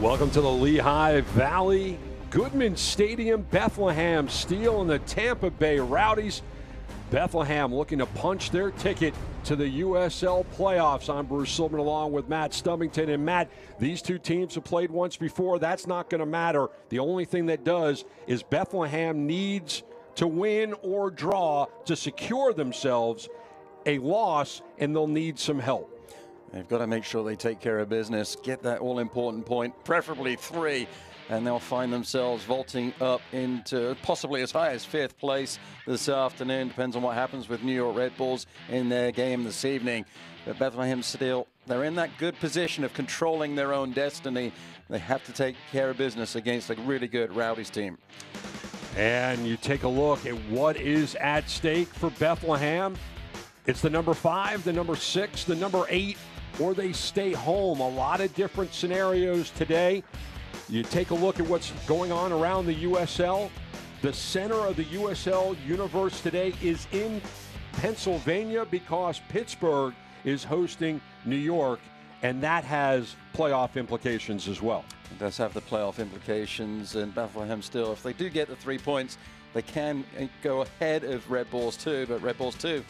Welcome to the Lehigh Valley Goodman Stadium. Bethlehem Steel and the Tampa Bay Rowdies. Bethlehem looking to punch their ticket to the USL playoffs. I'm Bruce Silverman along with Matt Stubbington. And Matt, these two teams have played once before. That's not going to matter. The only thing that does is Bethlehem needs to win or draw to secure themselves a loss, and they'll need some help. They've got to make sure they take care of business, get that all-important point, preferably 3, and they'll find themselves vaulting up into possibly as high as 5th place this afternoon. Depends on what happens with New York Red Bulls in their game this evening. But Bethlehem still, they're in that good position of controlling their own destiny. They have to take care of business against a really good Rowdies team. And you take a look at what is at stake for Bethlehem. It's the number 5, the number 6, the number 8, or they stay home. A lot of different scenarios today. You take a look at what's going on around the USL. The center of the USL universe today is in Pennsylvania because Pittsburgh is hosting New York, and that has playoff implications as well. It does have the playoff implications, and Bethlehem still, if they do get the 3 points, they can go ahead of Red Bulls 2, but Red Bulls 2,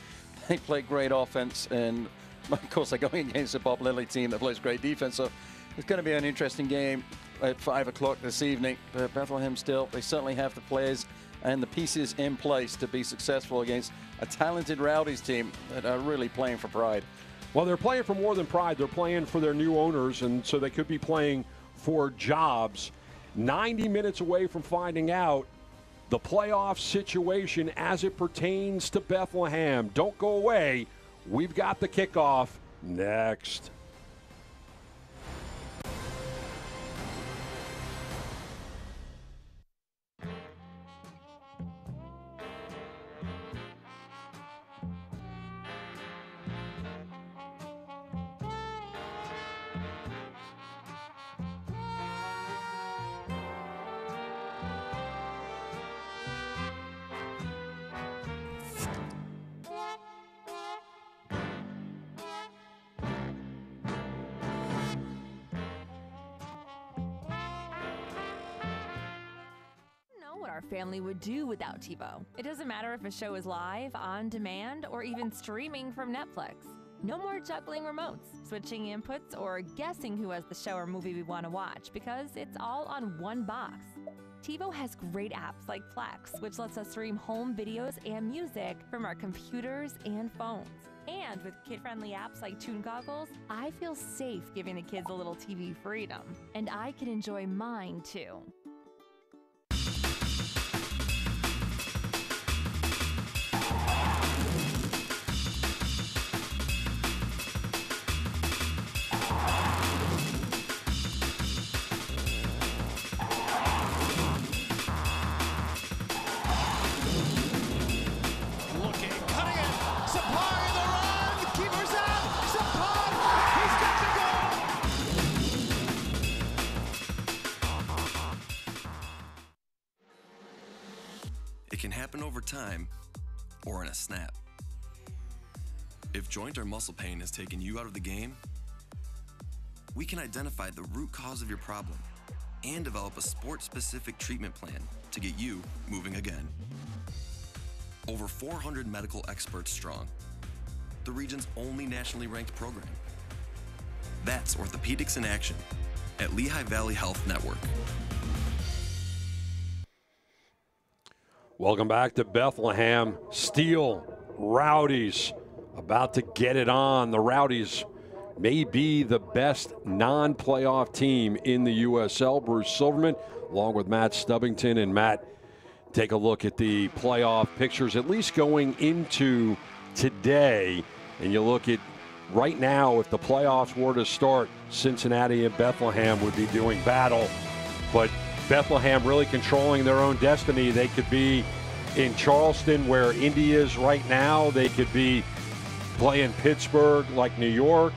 they play great offense, and of course they're going against a Bob Lilly team that plays great defense, so it's going to be an interesting game at 5 o'clock this evening. But Bethlehem still, they certainly have the players and the pieces in place to be successful against a talented Rowdies team that are really playing for pride. Well, they're playing for more than pride. They're playing for their new owners, and so they could be playing for jobs. 90 minutes away from finding out the playoff situation as it pertains to Bethlehem. Don't go away. We've got the kickoff next. Our family would do without TiVo. It doesn't matter if a show is live, on demand, or even streaming from Netflix. No more juggling remotes, switching inputs, or guessing who has the show or movie we want to watch, because it's all on one box. TiVo has great apps like Plex, which lets us stream home videos and music from our computers and phones. And with kid-friendly apps like Toon Goggles, I feel safe giving the kids a little TV freedom. And I can enjoy mine too. It can happen over time or in a snap. If joint or muscle pain has taken you out of the game, we can identify the root cause of your problem and develop a sport-specific treatment plan to get you moving again. Over 400 medical experts strong, the region's only nationally ranked program. That's Orthopedics in Action at Lehigh Valley Health Network. Welcome back to Bethlehem. Steel Rowdies about to get it on. The Rowdies may be the best non-playoff team in the USL. Bruce Silverman, along with Matt Stubbington. And Matt, take a look at the playoff pictures, at least going into today. And you look at right now, if the playoffs were to start, Cincinnati and Bethlehem would be doing battle. But Bethlehem really controlling their own destiny. They could be in Charleston where Indy is right now. They could be playing Pittsburgh like New York.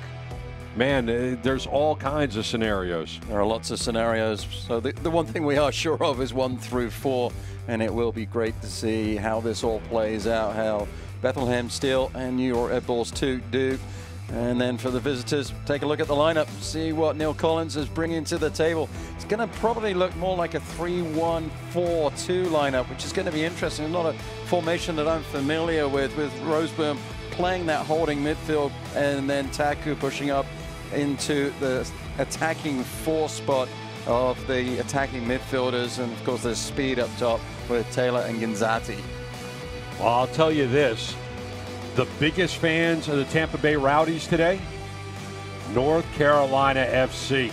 Man, there's all kinds of scenarios. There are lots of scenarios. So the one thing we are sure of is 1 through 4, and it will be great to see how this all plays out, how Bethlehem Steel and New York Red Bulls 2 do. And then for the visitors, take a look at the lineup, see what Neil Collins is bringing to the table. It's going to probably look more like a 3-1-4-2 lineup, which is going to be interesting. It's not a formation that I'm familiar with Roseburn playing that holding midfield and then Taku pushing up into the attacking 4 spot of the attacking midfielders. And of course, there's speed up top with Taylor and Gonzati. Well, I'll tell you this. The biggest fans of the Tampa Bay Rowdies today, North Carolina FC.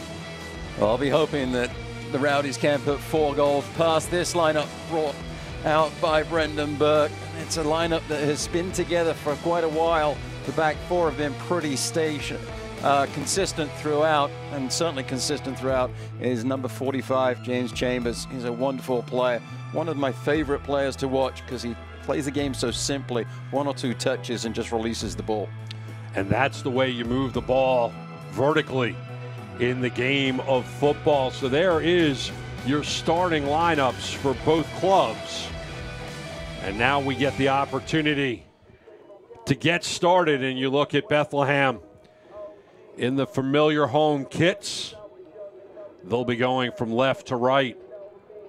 Well, I'll be hoping that the Rowdies can put 4 goals past this lineup brought out by Brendan Burke. It's a lineup that has been together for quite a while. The back 4 have been pretty consistent throughout, and certainly consistent throughout is number 45, James Chambers. He's a wonderful player, one of my favorite players to watch because he plays the game so simply, 1 or 2 touches and just releases the ball. And that's the way you move the ball vertically in the game of football. So there is your starting lineups for both clubs. And now we get the opportunity to get started, and you look at Bethlehem in the familiar home kits. They'll be going from left to right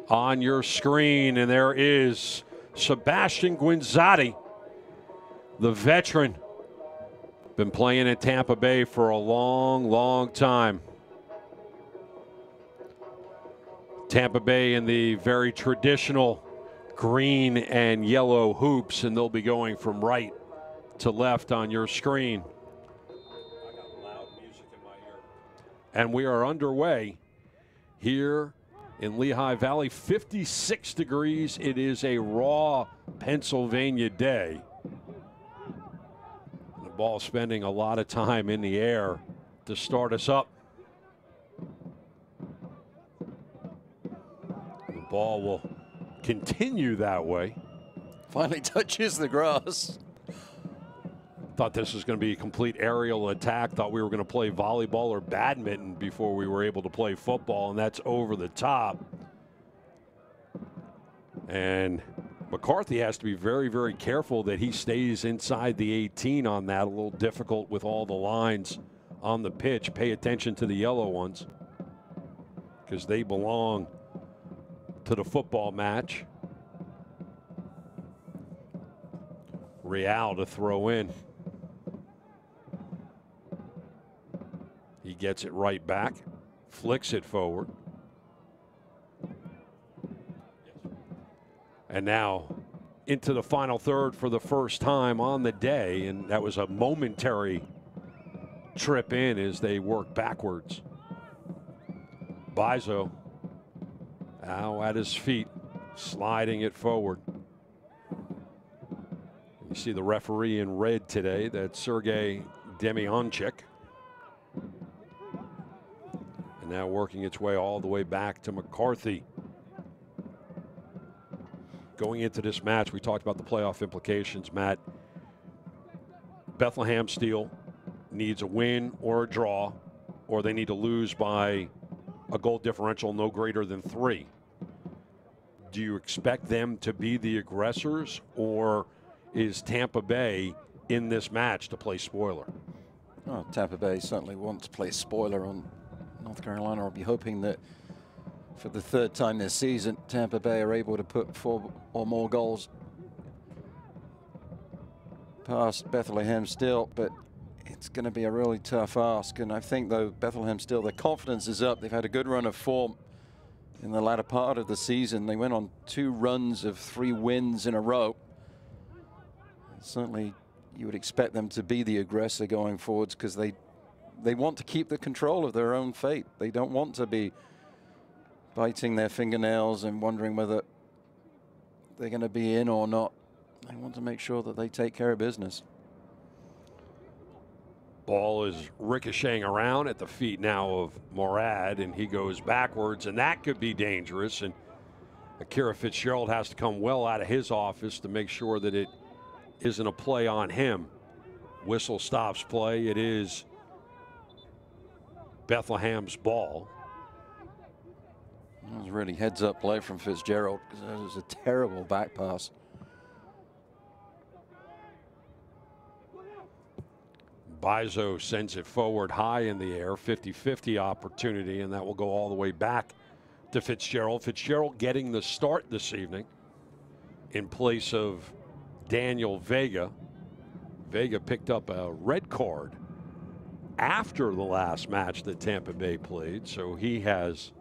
on your screen, and there is Sebastian Guinzotti, the veteran, been playing in Tampa Bay for a long, long time. Tampa Bay in the very traditional green and yellow hoops, and they'll be going from right to left on your screen. I got loud music in my ear. And we are underway here in Lehigh Valley. 56 degrees. It is a raw Pennsylvania day. The ball spending a lot of time in the air to start us up. The ball will continue that way. Finally touches the grass. Thought this was going to be a complete aerial attack. Thought we were going to play volleyball or badminton before we were able to play football, and that's over the top. And McCarthy has to be very, very careful that he stays inside the 18 on that. A little difficult with all the lines on the pitch. Pay attention to the yellow ones because they belong to the football match. Real to throw in. He gets it right back, flicks it forward. And now into the final third for the first time on the day, and that was a momentary trip in as they work backwards. Bizo now at his feet, sliding it forward. You see the referee in red today, that's Sergei Demyanchuk. And now working its way all the way back to McCarthy. Going into this match, we talked about the playoff implications, Matt. Bethlehem Steel needs a win or a draw, or they need to lose by a goal differential no greater than 3. Do you expect them to be the aggressors, or is Tampa Bay in this match to play spoiler? Oh, Tampa Bay certainly wants to play spoiler on North Carolina. I'll be hoping that for the 3rd time this season, Tampa Bay are able to put 4 or more goals past Bethlehem Steel, but it's going to be a really tough ask. And I think, though, Bethlehem Steel, their confidence is up. They've had a good run of form in the latter part of the season. They went on 2 runs of 3 wins in a row. And certainly, you would expect them to be the aggressor going forwards because they want to keep the control of their own fate. They don't want to be biting their fingernails and wondering whether they're going to be in or not. They want to make sure that they take care of business. Ball is ricocheting around at the feet now of Morad, and he goes backwards, and that could be dangerous. And Akira Fitzgerald has to come well out of his office to make sure that it isn't a play on him. Whistle stops play. It is Bethlehem's ball. That was really heads-up play from Fitzgerald because that was a terrible back pass. Bizo sends it forward high in the air, 50-50 opportunity, and that will go all the way back to Fitzgerald. Fitzgerald getting the start this evening in place of Daniel Vega. Vega picked up a red card after the last match that Tampa Bay played, so he has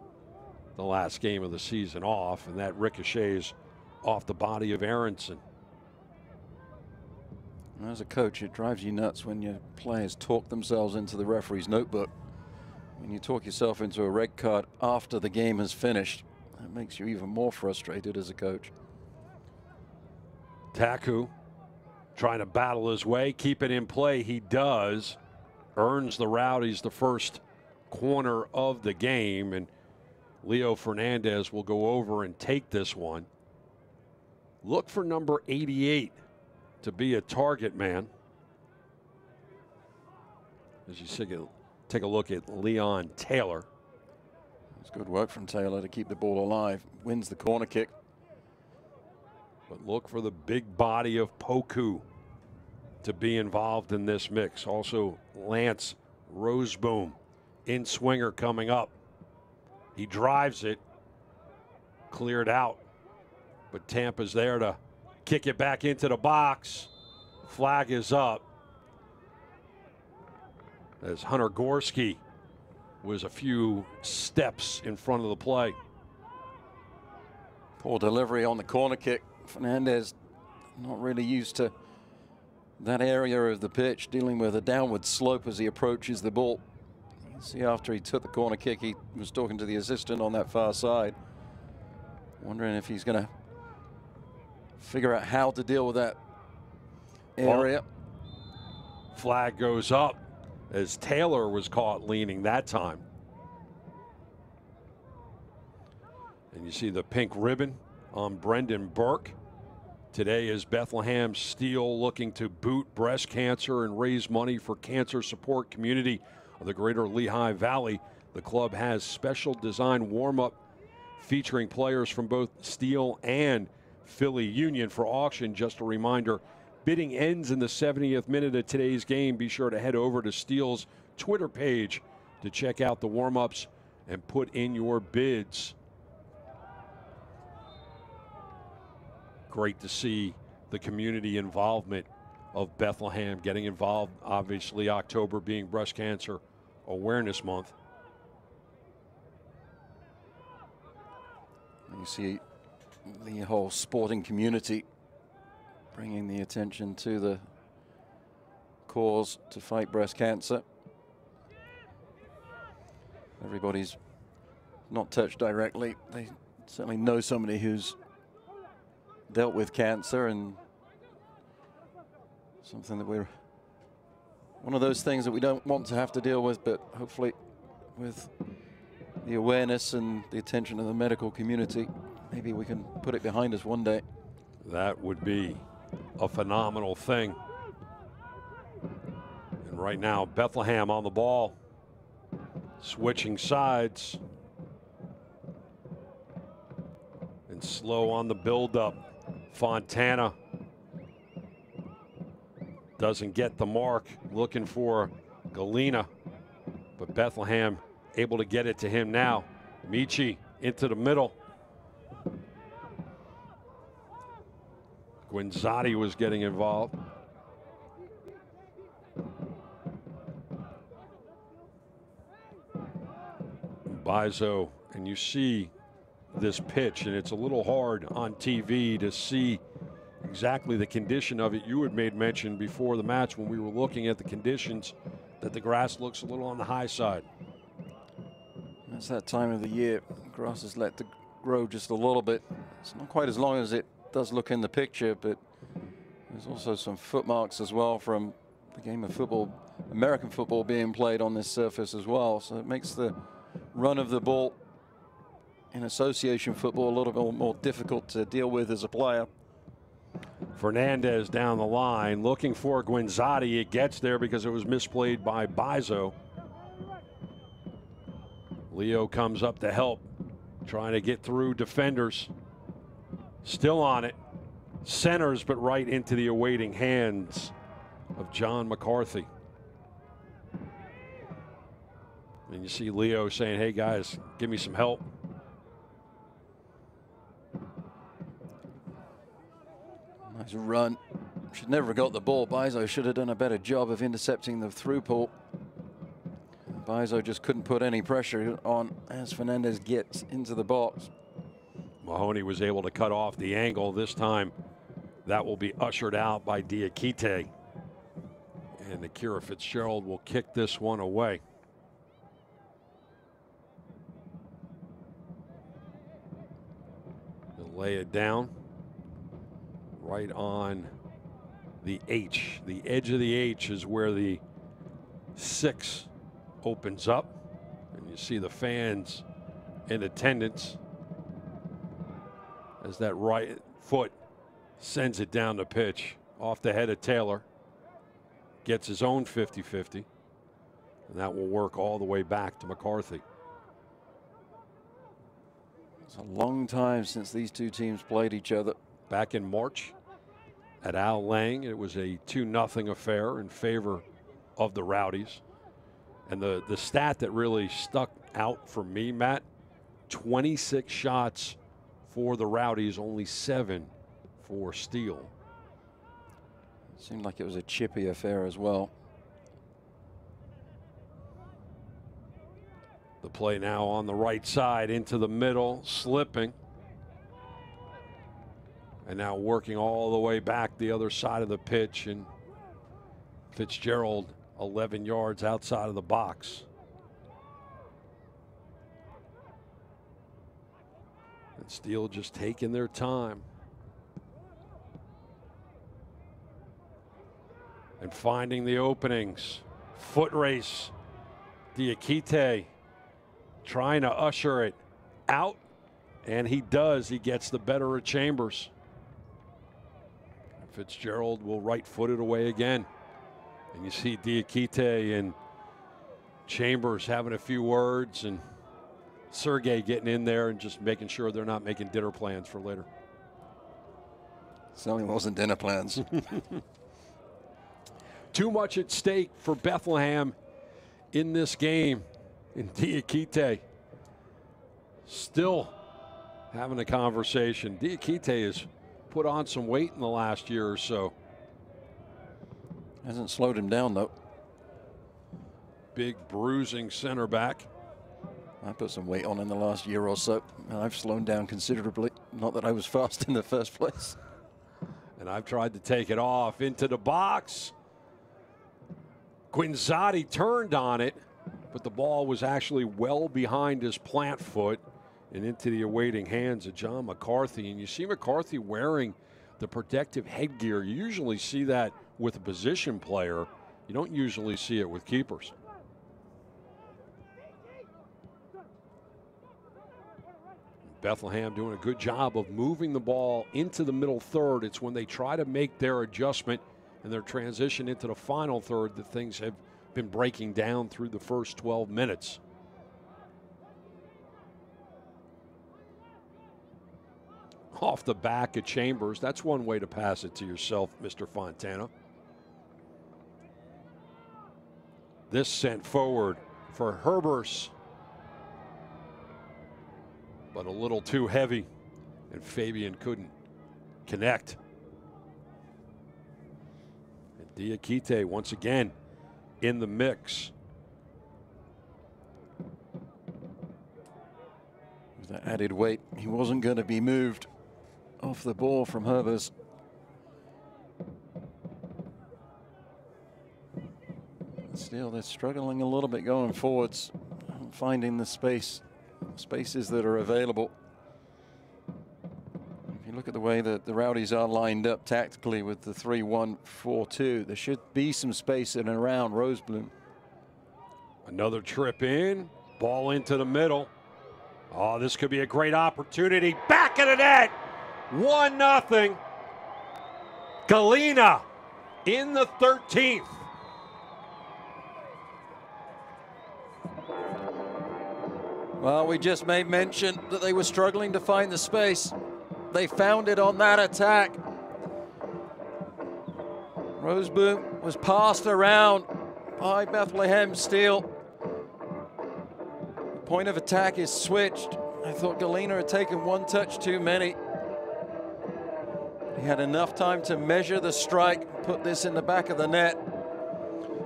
the last game of the season off, and that ricochets off the body of Aronson. As a coach, it drives you nuts when your players talk themselves into the referee's notebook. When you talk yourself into a red card after the game has finished, that makes you even more frustrated as a coach. Taku trying to battle his way, keep it in play. He does. Earns the Rowdies the first corner of the game, and Leo Fernandez will go over and take this one. Look for number 88 to be a target man. As you take a look at Leon Taylor. It's good work from Taylor to keep the ball alive. Wins the corner kick. But look for the big body of Poku to be involved in this mix. Also, Lance Roseboom in swinger coming up. He drives it, cleared out, but Tampa's there to kick it back into the box. Flag is up as Hunter Gorski was a few steps in front of the play. Poor delivery on the corner kick. Fernandez not really used to that area of the pitch, dealing with a downward slope as he approaches the ball. You can see after he took the corner kick, he was talking to the assistant on that far side, wondering if he's going to figure out how to deal with that area. Flag goes up as Taylor was caught leaning that time. And you see the pink ribbon on Brendan Burke. Today is Bethlehem Steel looking to boot breast cancer and raise money for cancer support community of the greater Lehigh Valley. The club has special design warm-up featuring players from both Steel and Philly Union for auction. Just a reminder, bidding ends in the 70th minute of today's game. Be sure to head over to Steel's Twitter page to check out the warm-ups and put in your bids. Great to see the community involvement of Bethlehem getting involved. Obviously, October being Breast Cancer Awareness Month. You see the whole sporting community bringing the attention to the cause to fight breast cancer. Everybody's not touched directly. They certainly know somebody who's dealt with cancer, and something that we're one of those things that we don't want to have to deal with, but hopefully with the awareness and the attention of the medical community, maybe we can put it behind us one day. That would be a phenomenal thing. And right now, Bethlehem on the ball, switching sides, and slow on the buildup. Fontana doesn't get the mark, looking for Galena, but Bethlehem able to get it to him now. Michi into the middle. Guinzotti was getting involved. Bizo, and you see this pitch, and it's a little hard on TV to see exactly the condition of it. You had made mention before the match when we were looking at the conditions that the grass looks a little on the high side. It's that time of the year. Grass is let to grow just a little bit. It's not quite as long as it does look in the picture, but there's also some footmarks as well from the game of football, American football, being played on this surface as well. So it makes the run of the ball in association football a little bit more difficult to deal with as a player. Fernandez down the line looking for Guinzotti. It gets there because it was misplayed by Bizo. Leo comes up to help, trying to get through defenders. Still on it. Centers, but right into the awaiting hands of John McCarthy. And you see Leo saying, hey, guys, give me some help. Nice run. Should never have got the ball. Bizo should have done a better job of intercepting the through ball. Bizo just couldn't put any pressure on as Fernandez gets into the box. Mahoney was able to cut off the angle. This time that will be ushered out by Diakite. And Akira Fitzgerald will kick this one away. He'll lay it down right on the H. The edge of the H is where the 6 opens up. And you see the fans in attendance as that right foot sends it down the pitch off the head of Taylor. Gets his own 50-50. And that will work all the way back to McCarthy. It's a long time since these two teams played each other. Back in March at Al Lang, it was a 2-0 affair in favor of the Rowdies. And the stat that really stuck out for me, Matt, 26 shots for the Rowdies, only 7 for Steele. Seemed like it was a chippy affair as well. The play now on the right side into the middle, slipping. And now working all the way back the other side of the pitch. And Fitzgerald 11 yards outside of the box. And Steele just taking their time. And finding the openings. Foot race. Diakite trying to usher it out. And he does. He gets the better of Chambers. Fitzgerald will right foot it away again. And you see Diakite and Chambers having a few words, and Sergey getting in there and just making sure they're not making dinner plans for later. Certainly wasn't dinner plans. Too much at stake for Bethlehem in this game. And Diakite still having a conversation. Diakite has put on some weight in the last year or so. Hasn't slowed him down, though. Big bruising center back. I put some weight on in the last year or so, and I've slowed down considerably. Not that I was fast in the first place. And I've tried to take it off into the box. Quinzotti turned on it, but the ball was actually well behind his plant foot and into the awaiting hands of John McCarthy. And you see McCarthy wearing the protective headgear. You usually see that with a position player. You don't usually see it with keepers. Bethlehem doing a good job of moving the ball into the middle third. It's when they try to make their adjustment and their transition into the final third that things have been breaking down through the first 12 minutes. Off the back of Chambers. That's one way to pass it to yourself, Mr. Fontana. This sent forward for Herbers, but a little too heavy, and Fabian couldn't connect. And Diakite once again in the mix. With that added weight, he wasn't going to be moved off the ball from Herbers. Still, they're struggling a little bit going forwards, finding the spaces that are available. If you look at the way that the Rowdies are lined up tactically with the 3-1-4-2, there should be some space in and around Rosebloom. Another trip in, ball into the middle. Oh, this could be a great opportunity. Back of the net, 1-0. Galena in the 13th. Well, we just made mention that they were struggling to find the space. They found it on that attack. Rosebloom was passed around by Bethlehem Steel. point of attack is switched. I thought Galena had taken one touch too many. He had enough time to measure the strike, put this in the back of the net.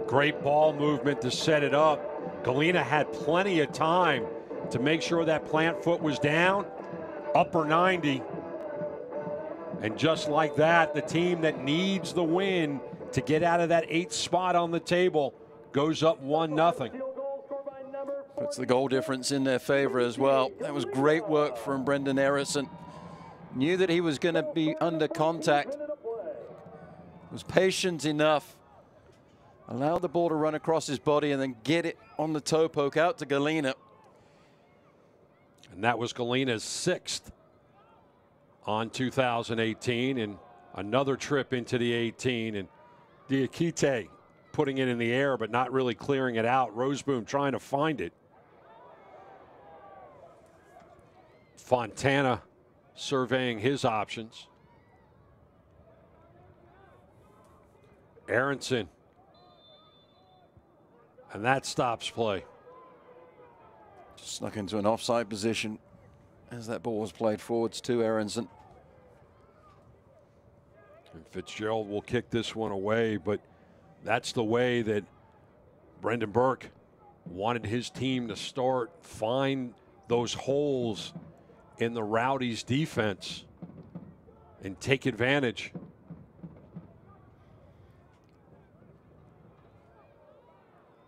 Great ball movement to set it up. Galena had plenty of time to make sure that plant foot was down, upper 90. And just like that, the team that needs the win to get out of that 8th spot on the table goes up 1-0. Puts the goal difference in their favor as well. That was great work from Brendan Harrison. Knew that he was going to be under contact. Was patient enough. Allowed the ball to run across his body and then get it on the toe poke out to Galena. And that was Galena's 6th on 2018, and another trip into the 18. And Diakite putting it in the air but not really clearing it out. Roseboom trying to find it. Fontana surveying his options. Aronson. And that stops play. Just snuck into an offside position as that ball was played forwards to Aronson. And Fitzgerald will kick this one away, but that's the way that Brendan Burke wanted his team to start, find those holes in the Rowdies defense and take advantage.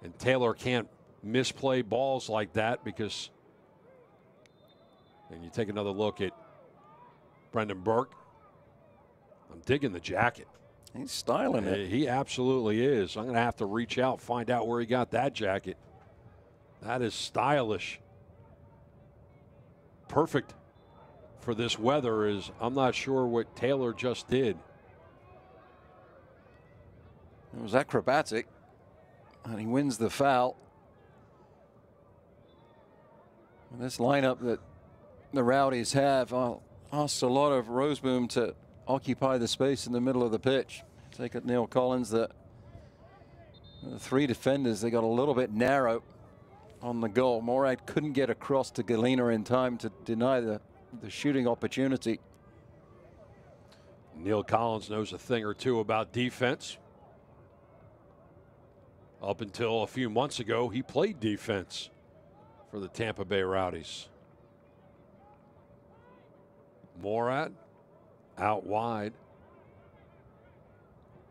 And Taylor can't misplay balls like that because, and you take another look at Brendan Burke. I'm digging the jacket. He's styling it. He absolutely is. I'm going to have to reach out, find out where he got that jacket. That is stylish. Perfect for this weather. Is I'm not sure what Taylor just did. It was acrobatic, and he wins the foul. This lineup that the Rowdies have asks a lot of Roseboom to occupy the space in the middle of the pitch. Take it, Neil Collins. The 3 defenders, they got a little bit narrow on the goal. Morad couldn't get across to Galena in time to deny the shooting opportunity. Neil Collins knows a thing or two about defense. Up until a few months ago, he played defense for the Tampa Bay Rowdies. Morad out wide.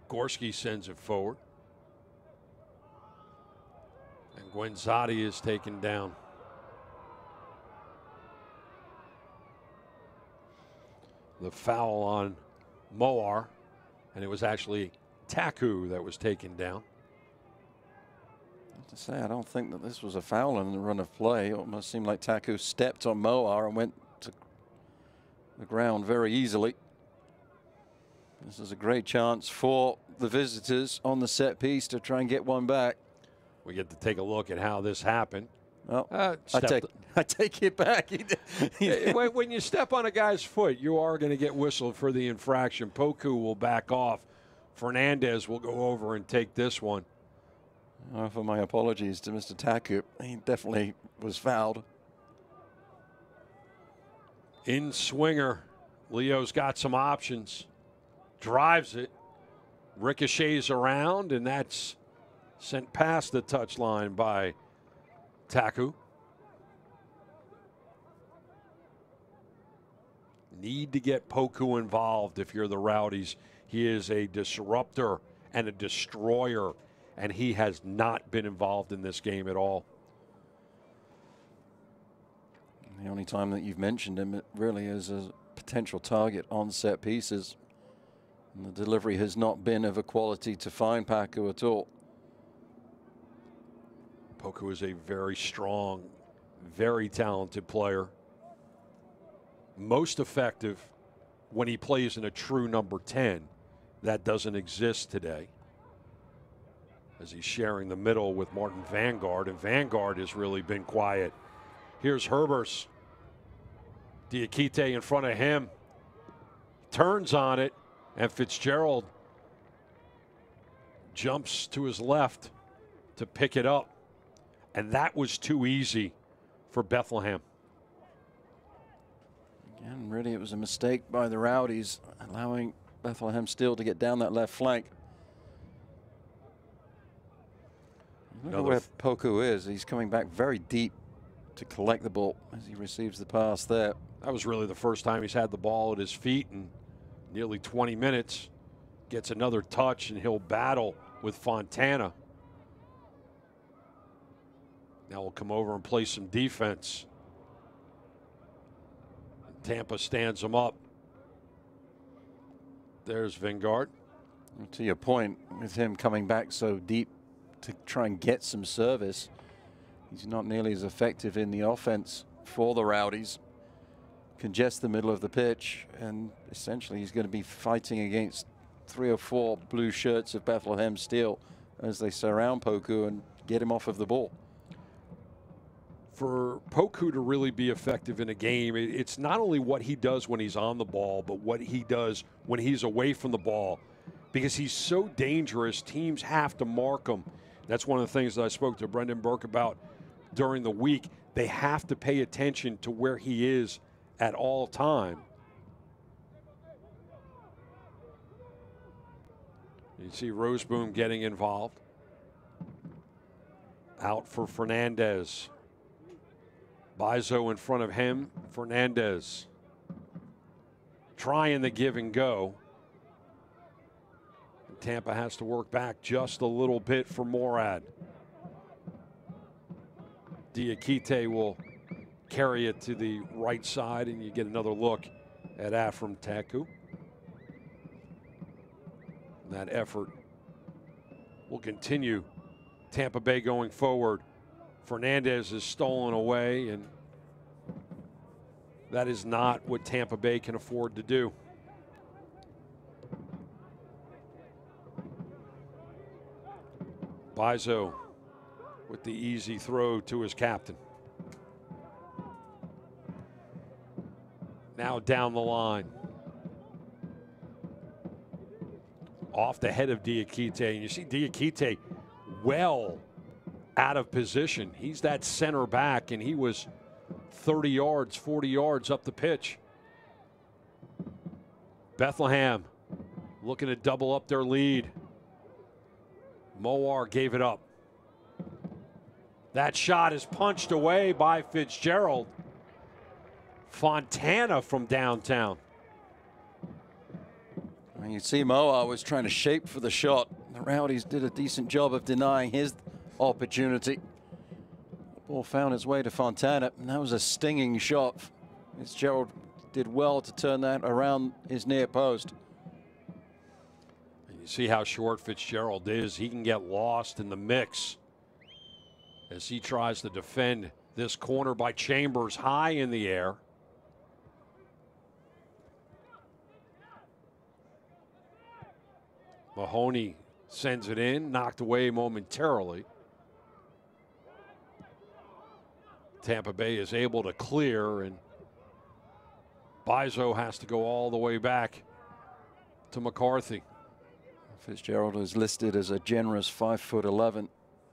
Gorski sends it forward. And Guenzati is taken down. The foul on Moar, and it was actually Taku that was taken down. To say, I don't think that this was a foul in the run of play. It almost seemed like Taku stepped on Moar and went to the ground very easily. This is a great chance for the visitors on the set piece to try and get one back. We get to take a look at how this happened. Well, I take it back. When you step on a guy's foot, you are going to get whistled for the infraction. Poku will back off. Fernandez will go over and take this one. For my apologies to Mr. Taku. He definitely was fouled. In swinger, Leo's got some options. Drives it, ricochets around, and that's sent past the touchline by Taku. Need to get Poku involved if you're the Rowdies. He is a disruptor and a destroyer, and he has not been involved in this game at all. The only time that you've mentioned him, it really is a potential target on set pieces. And the delivery has not been of a quality to find Paku at all. Poku is a very strong, very talented player. Most effective when he plays in a true number 10. That doesn't exist today, as he's sharing the middle with Martin Vanguard, and Vanguard has really been quiet. Here's Herbers. Diakite in front of him. Turns on it, and Fitzgerald jumps to his left to pick it up. And that was too easy for Bethlehem. Again, really, it was a mistake by the Rowdies, allowing Bethlehem Steel to get down that left flank. Look at where Poku is. He's coming back very deep to collect the ball as he receives the pass there. That was really the first time he's had the ball at his feet in nearly 20 minutes. Gets another touch, and he'll battle with Fontana. Now we'll come over and play some defense. Tampa stands him up. There's Vingard. To your point, with him coming back so deep to try and get some service, he's not nearly as effective in the offense for the Rowdies. Congest the middle of the pitch, and essentially he's going to be fighting against 3 or 4 blue shirts of Bethlehem Steel as they surround Poku and get him off of the ball. For Poku to really be effective in a game, it's not only what he does when he's on the ball, but what he does when he's away from the ball. Because he's so dangerous, teams have to mark him. That's one of the things that I spoke to Brendan Burke about during the week. They have to pay attention to where he is at all time. You see Roseboom getting involved. Out for Fernandez. Bizo in front of him. Fernandez trying the give and go. Tampa has to work back just a little bit for Morad. Diakite will carry it to the right side, and you get another look at Afram Taku. That effort will continue. Tampa Bay going forward. Fernandez is stolen away, and that is not what Tampa Bay can afford to do. Bizo with the easy throw to his captain. Now down the line. Off the head of Diakite, and you see Diakite well out of position. He's that center back, and he was 30 yards, 40 yards up the pitch. Bethlehem looking to double up their lead. Mowar gave it up. That shot is punched away by Fitzgerald. Fontana from downtown. You see Mowar was trying to shape for the shot. The Rowdies did a decent job of denying his opportunity. The ball found its way to Fontana, and that was a stinging shot. Fitzgerald did well to turn that around his near post. And you see how short Fitzgerald is. He can get lost in the mix as he tries to defend this corner by Chambers high in the air. Mahoney sends it in, knocked away momentarily. Tampa Bay is able to clear, and Bizo has to go all the way back to McCarthy. Fitzgerald is listed as a generous 5'11"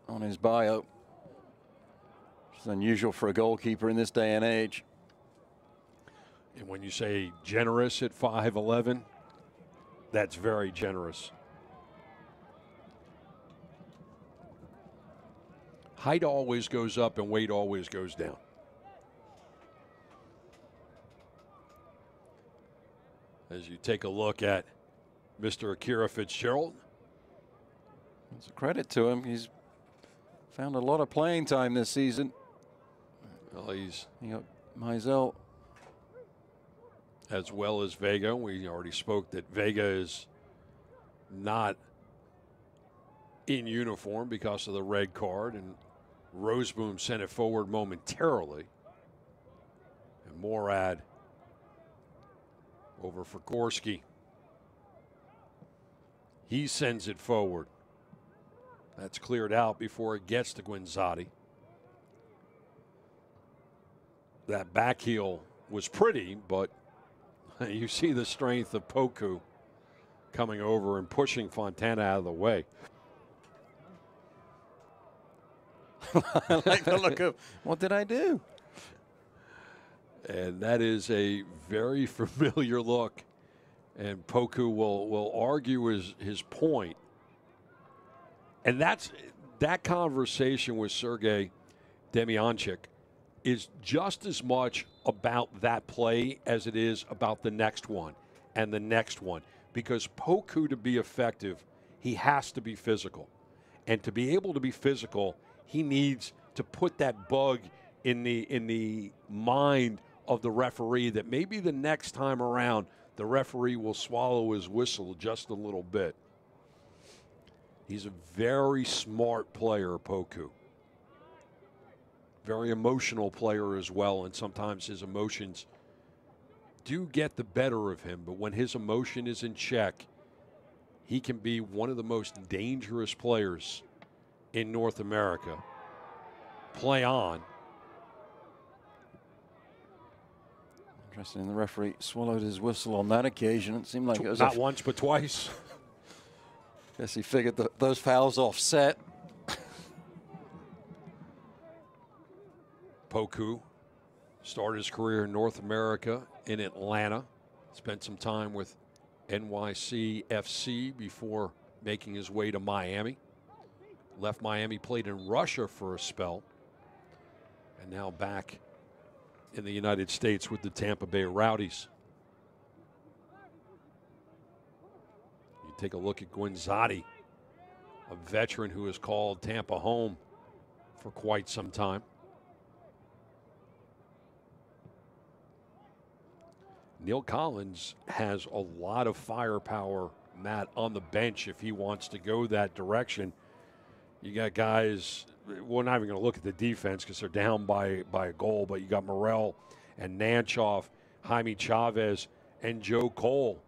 on his bio. It's unusual for a goalkeeper in this day and age. And when you say generous at 5'11", that's very generous. Height always goes up and weight always goes down. As you take a look at Mr. Akira Fitzgerald. It's a credit to him. He's found a lot of playing time this season. Well, he got Mizell. As well as Vega. We already spoke that Vega is not in uniform because of the red card, and Roseboom sent it forward momentarily. And Morad over for Gorski. He sends it forward. That's cleared out before it gets to Guinzotti. That back heel was pretty, but you see the strength of Poku coming over and pushing Fontana out of the way. I like the look of, what did I do? And that is a very familiar look. And Poku will argue his point. And that conversation with Sergei Demyanchuk is just as much about that play as it is about the next one and the next one. Because Poku, to be effective, he has to be physical. And to be able to be physical, he needs to put that bug in the mind of the referee that maybe the next time around the referee will swallow his whistle just a little bit. He's a very smart player, Poku. Very emotional player as well, and sometimes his emotions do get the better of him, but when his emotion is in check, he can be one of the most dangerous players in North America. Play on. Interesting, the referee swallowed his whistle on that occasion. It seemed like it was not once, but twice. Guess he figured that those fouls offset. Poku started his career in North America in Atlanta. Spent some time with NYCFC before making his way to Miami. Left Miami, played in Russia for a spell, and now back in the United States with the Tampa Bay Rowdies. You take a look at Guinzotti, a veteran who has called Tampa home for quite some time. Neil Collins has a lot of firepower, Matt, on the bench if he wants to go that direction. You got guys, we're not even going to look at the defense because they're down by a goal, but you got Morel and Nanchoff, Jaime Chavez, and Joe Cole.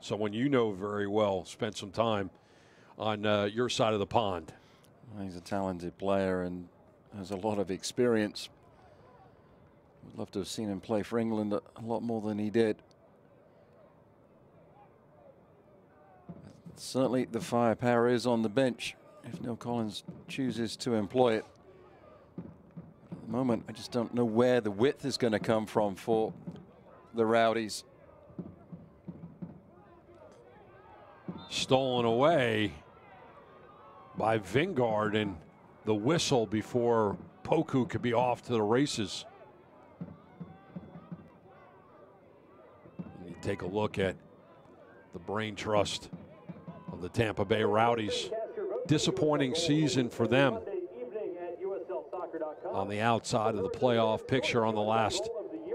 Someone you know very well, spent some time on your side of the pond. He's a talented player and has a lot of experience. Would love to have seen him play for England a lot more than he did. Certainly the firepower is on the bench if Neil Collins chooses to employ it. At the moment, I just don't know where the width is going to come from for the Rowdies. Stolen away by Vingard, and the whistle before Poku could be off to the races. You take a look at the brain trust of the Tampa Bay Rowdies. Disappointing season for them on the outside of the playoff picture on the last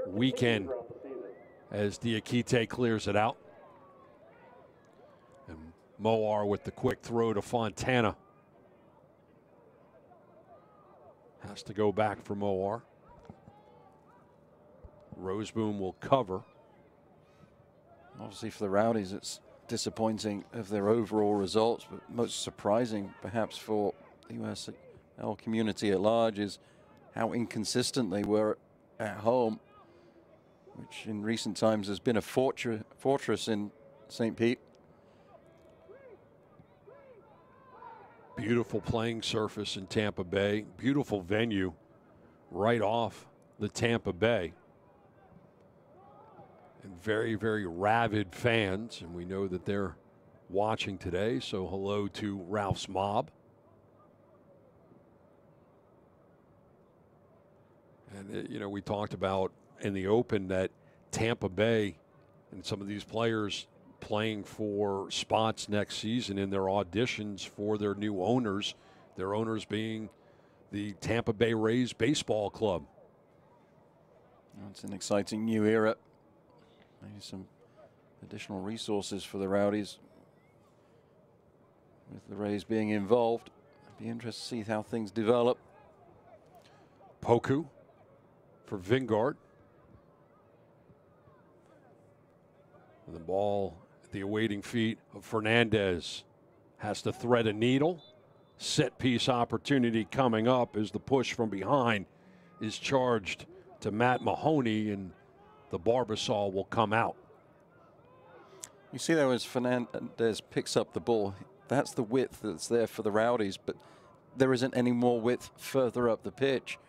weekend as Diakite clears it out. And Moar with the quick throw to Fontana. Has to go back for Moar. Roseboom will cover. Obviously for the Rowdies, it's disappointing of their overall results, but most surprising perhaps for the USL community at large is how inconsistent they were at home, which in recent times has been a fortress in St. Pete. Beautiful playing surface in Tampa Bay. Beautiful venue right off the Tampa Bay. And very, very rabid fans, and we know that they're watching today, so hello to Ralph's Mob. And, you know, we talked about in the Open that Tampa Bay and some of these players playing for spots next season in their auditions for their new owners, their owners being the Tampa Bay Rays Baseball Club. It's an exciting new era. Maybe some additional resources for the Rowdies with the Rays being involved. I'd be interested to see how things develop. Poku for Vingard. And the ball at the awaiting feet of Fernandez. Has to thread a needle. Set piece opportunity coming up as the push from behind is charged to Matt Mahoney, and the Barbasol will come out. You see there as Fernandez picks up the ball, that's the width that's there for the Rowdies, but there isn't any more width further up the pitch.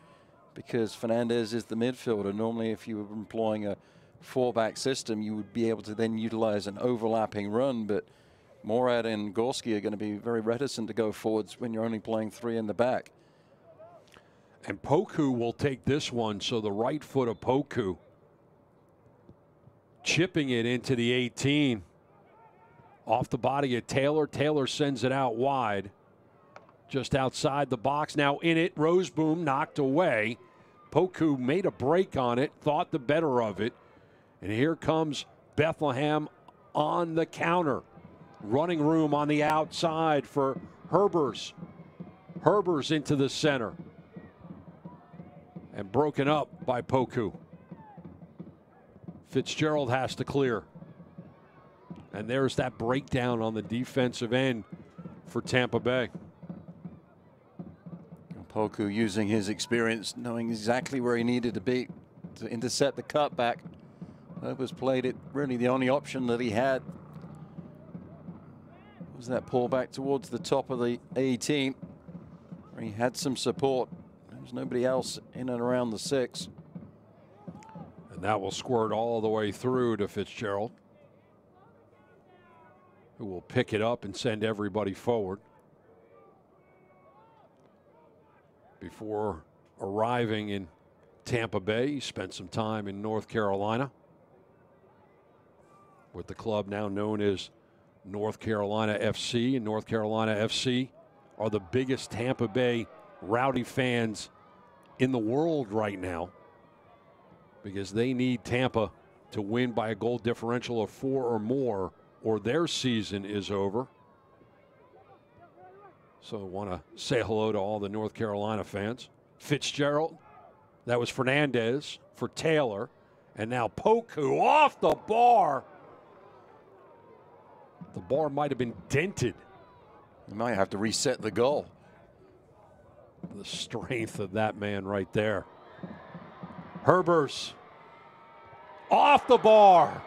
because Fernandez is the midfielder. Normally, if you were employing a 4-back system, you would be able to then utilize an overlapping run, but Morad and Gorski are going to be very reticent to go forwards when you're only playing 3 in the back. And Poku will take this one, so the right foot of Poku chipping it into the 18. Off the body of Taylor. Taylor sends it out wide. Just outside the box. Now in it, Roseboom knocked away. Poku made a break on it, thought the better of it. And here comes Bethlehem on the counter. Running room on the outside for Herbers. Herbers into the center. And broken up by Poku. Fitzgerald has to clear. And there's that breakdown on the defensive end for Tampa Bay. Poku using his experience, knowing exactly where he needed to be to intercept the cutback. Herbers played it, really the only option that he had was that pullback towards the top of the 18, where he had some support. There's nobody else in and around the 6. And that will squirt all the way through to Fitzgerald, who will pick it up and send everybody forward. Before arriving in Tampa Bay, he spent some time in North Carolina with the club now known as North Carolina FC. And North Carolina FC are the biggest Tampa Bay Rowdy fans in the world right now, because they need Tampa to win by a goal differential of 4 or more, or their season is over. So I want to say hello to all the North Carolina fans. Fitzgerald, that was Fernandez for Taylor, and now Poku off the bar. The bar might have been dented. You might have to reset the goal. The strength of that man right there. Herbers off the bar.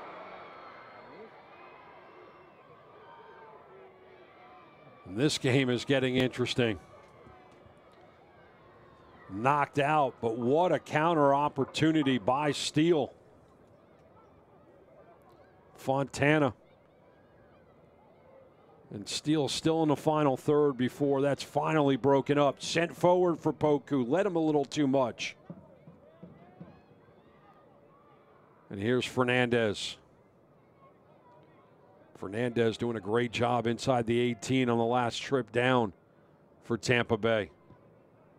And this game is getting interesting. Knocked out, but what a counter opportunity by Steele. Fontana. And Steele still in the final third before that's finally broken up. Sent forward for Poku. Led him a little too much. And here's Fernandez. Fernandez doing a great job inside the 18 on the last trip down for Tampa Bay.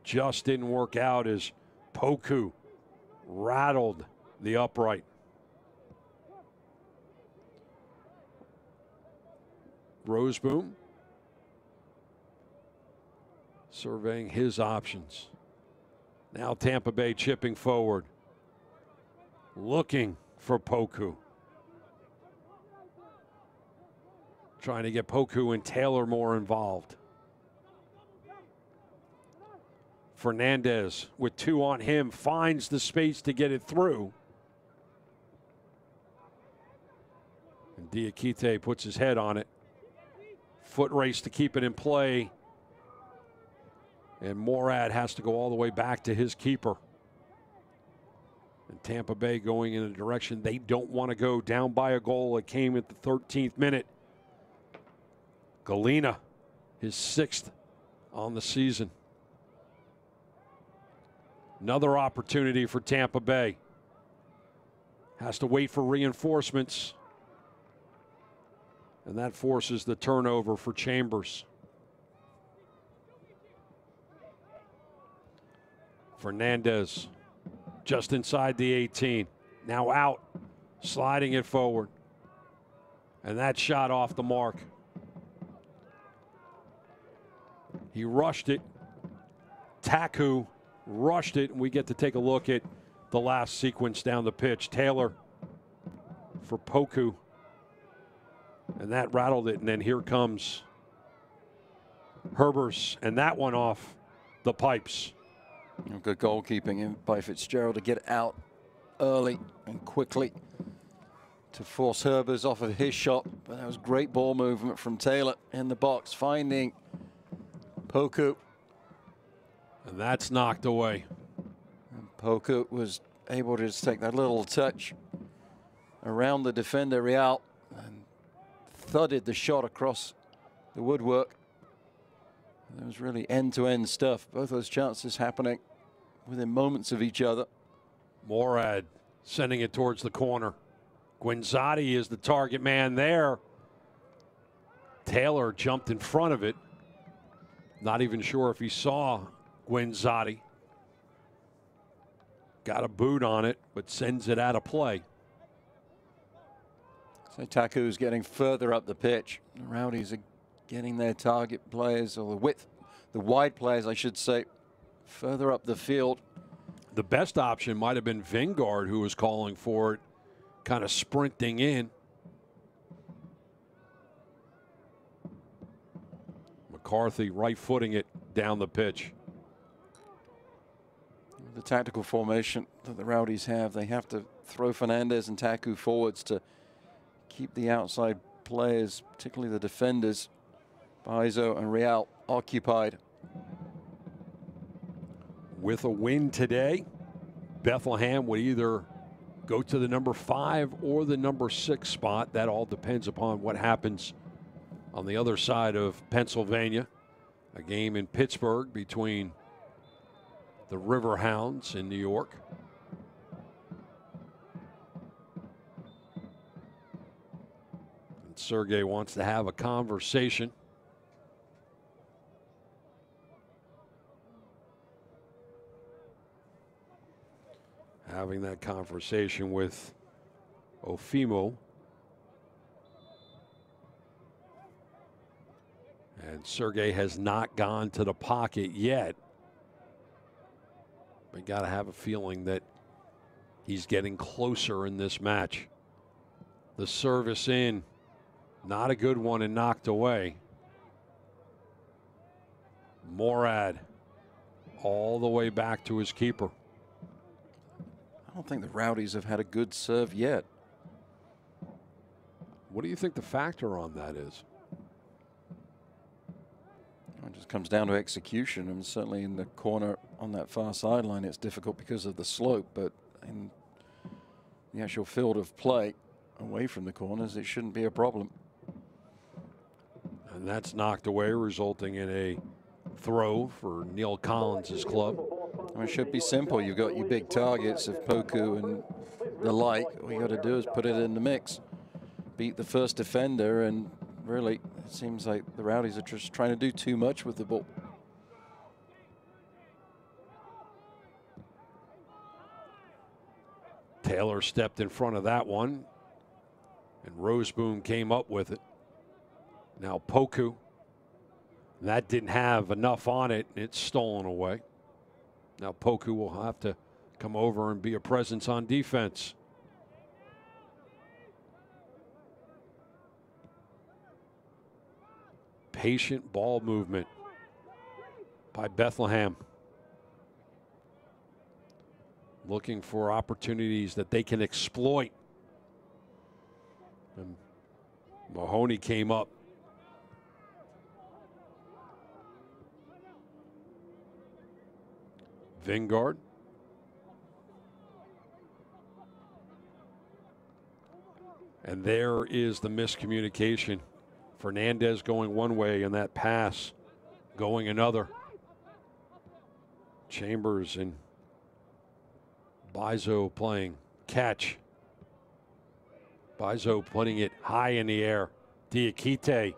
Just didn't work out as Poku rattled the upright. Roseboom surveying his options. Now Tampa Bay chipping forward, looking for Poku. Trying to get Poku and Taylor more involved. Fernandez with 2 on him finds the space to get it through. And Diakite puts his head on it. Foot race to keep it in play. And Morad has to go all the way back to his keeper. And Tampa Bay going in a direction they don't want to go, down by a goal. It came at the 13th minute. Galena, his 6th on the season. Another opportunity for Tampa Bay. Has to wait for reinforcements. And that forces the turnover for Chambers. Fernandez just inside the 18. Now out, sliding it forward. And that shot off the mark. He rushed it. Taku rushed it, and we get to take a look at the last sequence down the pitch. Taylor for Poku. And that rattled it, and then here comes Herbers, and that one off the pipes. Good goalkeeping by Fitzgerald to get out early and quickly to force Herbers off of his shot. But that was great ball movement from Taylor in the box, finding Poku. And that's knocked away. Poku was able to just take that little touch around the defender Real and thudded the shot across the woodwork. There was really end-to-end stuff. Both those chances happening within moments of each other. Morad sending it towards the corner. Guinzotti is the target man there. Taylor jumped in front of it. Not even sure if he saw Guinzotti. Got a boot on it, but sends it out of play. So Taku's getting further up the pitch. The Rowdies are getting their target players, or the wide players, I should say, further up the field. The best option might have been Vingard, who was calling for it, kind of sprinting in. McCarthy right-footing it down the pitch. The tactical formation that the Rowdies have, they have to throw Fernandez and Taku forwards to keep the outside players, particularly the defenders, Baizo and Real, occupied. With a win today, Bethlehem would either go to the number 5 or the number 6 spot. That all depends upon what happens on the other side of Pennsylvania. A game in Pittsburgh between the Riverhounds in New York. And Sergey wants to have a conversation. Having that conversation with Ofimo. And Sergey has not gone to the pocket yet. But got to have a feeling that he's getting closer in this match. The service in, not a good one and knocked away. Morad all the way back to his keeper. I don't think the Rowdies have had a good serve yet. What do you think the factor on that is? It just comes down to execution, and certainly in the corner on that far sideline it's difficult because of the slope, but in the actual field of play away from the corners it shouldn't be a problem. And that's knocked away, resulting in a throw for Neil Collins' club. I mean, it should be simple. You've got your big targets of Poku and the like. All you got to do is put it in the mix, beat the first defender, and really it seems like the Rowdies are just trying to do too much with the ball. Taylor stepped in front of that one, and Roseboom came up with it. Now Poku, that didn't have enough on it, and it's stolen away. Now Poku will have to come over and be a presence on defense. Patient ball movement by Bethlehem. Looking for opportunities that they can exploit. And Mahoney came up. Vingard. And there is the miscommunication. Fernandez going one way and that pass going another. Chambers and Baizo playing catch. Baizo putting it high in the air. Diakite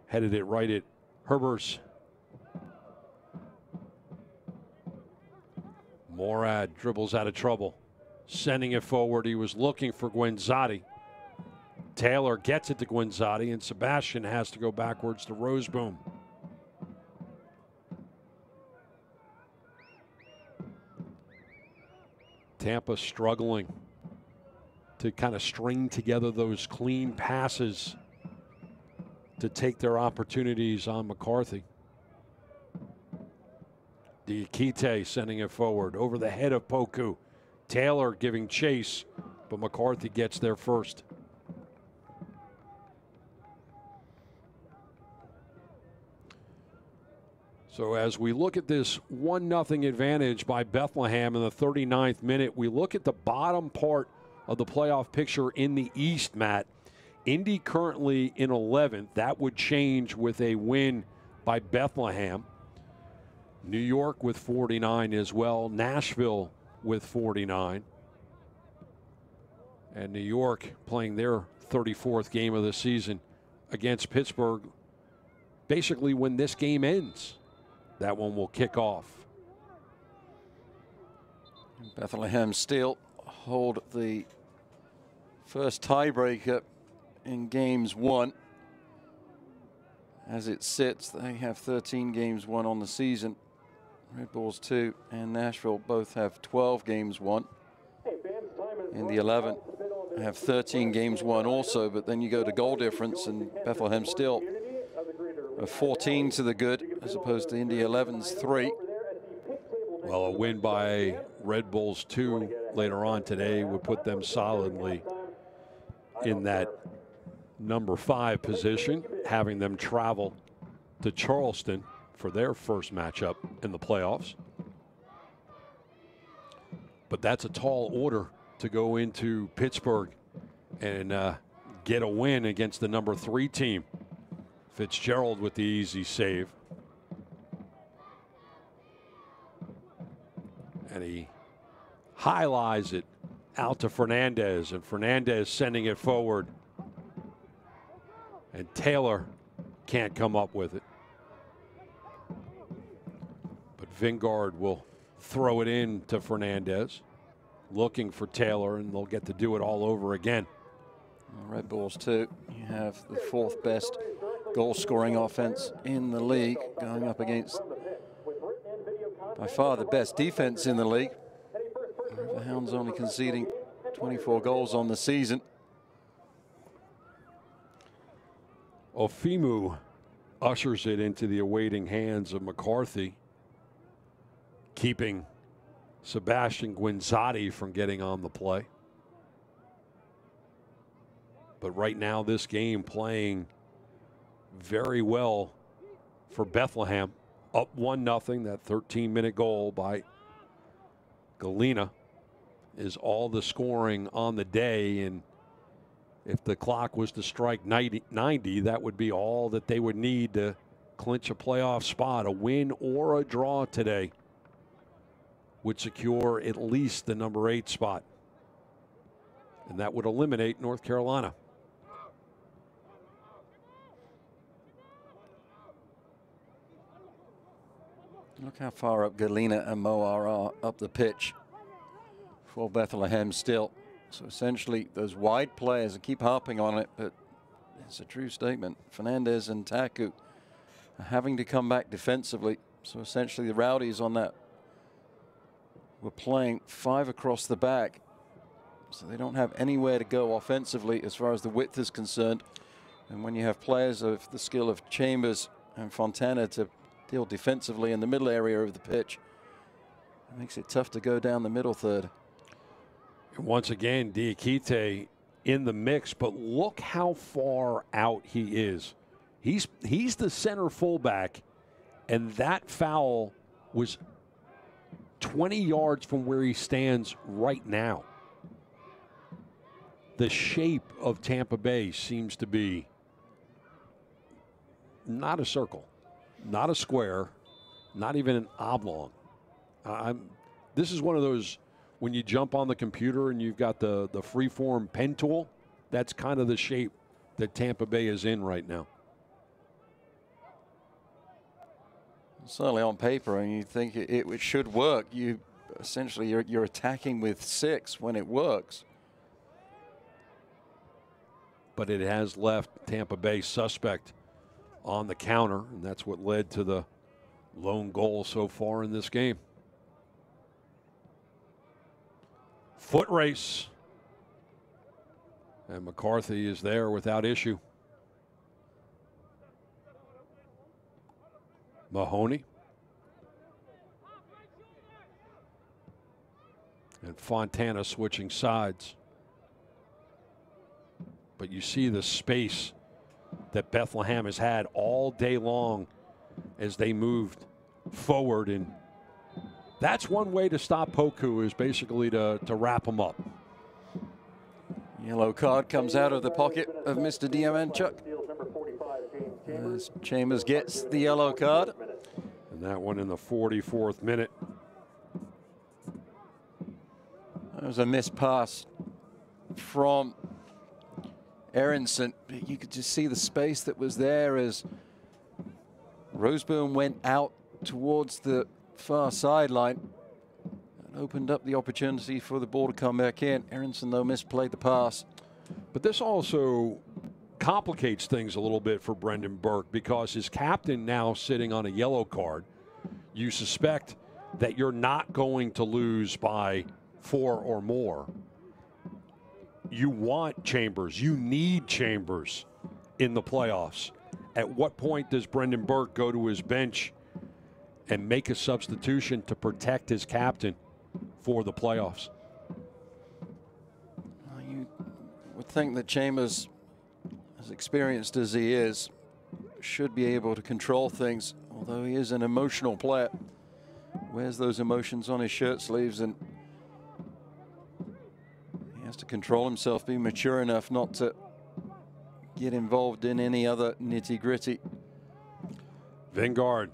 headed it right at Herbers. Morad dribbles out of trouble, sending it forward. He was looking for Guinzotti. Taylor gets it to Guinzotti, and Sebastian has to go backwards to Roseboom. Tampa struggling to kind of string together those clean passes to take their opportunities on McCarthy. Diakite sending it forward over the head of Poku. Taylor giving chase, but McCarthy gets there first. So as we look at this 1-0 advantage by Bethlehem in the 39th minute, we look at the bottom part of the playoff picture in the East, Matt. Indy currently in 11th. That would change with a win by Bethlehem. New York with 49 as well. Nashville with 49. And New York playing their 34th game of the season against Pittsburgh. Basically when this game ends, that one will kick off. Bethlehem still hold the first tiebreaker in games won. As it sits, they have 13 games won on the season. Red Bulls 2 and Nashville both have 12 games won. In the 11th, have 13 games won also, but then you go to goal difference, and Bethlehem still a 14 to the good, as opposed to Indy 11's 3. Well, a win by Red Bulls 2 later on today would put them solidly in that number 5 position, having them travel to Charleston for their first matchup in the playoffs. But that's a tall order to go into Pittsburgh and get a win against the number 3 team. Fitzgerald with the easy save. And he highlights it out to Fernandez, and Fernandez sending it forward. And Taylor can't come up with it. But Vingard will throw it in to Fernandez, looking for Taylor, and they'll get to do it all over again. Red Bulls 2, you have the 4th best goal-scoring offense in the league, going up against by far the best defense in the league. The Hounds only conceding 24 goals on the season. Ofimu ushers it into the awaiting hands of McCarthy, keeping Sebastian Guinzotti from getting on the play. But right now, this game playing very well for Bethlehem. Up 1-0. That 13-minute goal by Galena is all the scoring on the day. And if the clock was to strike 90, that would be all that they would need to clinch a playoff spot. A win or a draw today would secure at least the number 8 spot. And that would eliminate North Carolina. Look how far up Galena and Moar are up the pitch for Bethlehem still. So essentially, those wide players, I keep harping on it, but it's a true statement. Fernandez and Taku are having to come back defensively. So essentially, the Rowdies on that were playing 5 across the back. So they don't have anywhere to go offensively as far as the width is concerned. And when you have players of the skill of Chambers and Fontana to deal defensively in the middle area of the pitch, it makes it tough to go down the middle third. Once again, Diakite in the mix, but look how far out he is. He's the center fullback, and that foul was 20 yards from where he stands right now. The shape of Tampa Bay seems to be not a circle, not a square, not even an oblong. This is one of those, when you jump on the computer and you've got the freeform pen tool, that's kind of the shape that Tampa Bay is in right now. Certainly on paper, and you think it should work. You essentially you're attacking with 6 when it works. But it has left Tampa Bay suspect on the counter, and that's what led to the lone goal so far in this game. Foot race. And McCarthy is there without issue. Mahoney. And Fontana switching sides. But you see the space that Bethlehem has had all day long as they moved forward, and that's one way to stop Poku is basically to wrap him up. Yellow card comes out of the pocket of Mr. Diamanchuk as Chambers gets the yellow card. And that one in the 44th minute. That was a missed pass from Aronson. You could just see the space that was there as Roseburn went out towards the far sideline and opened up the opportunity for the ball to come back in. Aronson, though, misplayed the pass. But this also complicates things a little bit for Brendan Burke because his captain now sitting on a yellow card. You suspect that you're not going to lose by 4 or more. You want Chambers. You need Chambers in the playoffs. At what point does Brendan Burke go to his bench and make a substitution to protect his captain for the playoffs? Well, you would think that Chambers, as experienced as he is, should be able to control things, although he is an emotional player. Wears those emotions on his shirt sleeves, and he has to control himself, be mature enough not to get involved in any other nitty-gritty. Vingard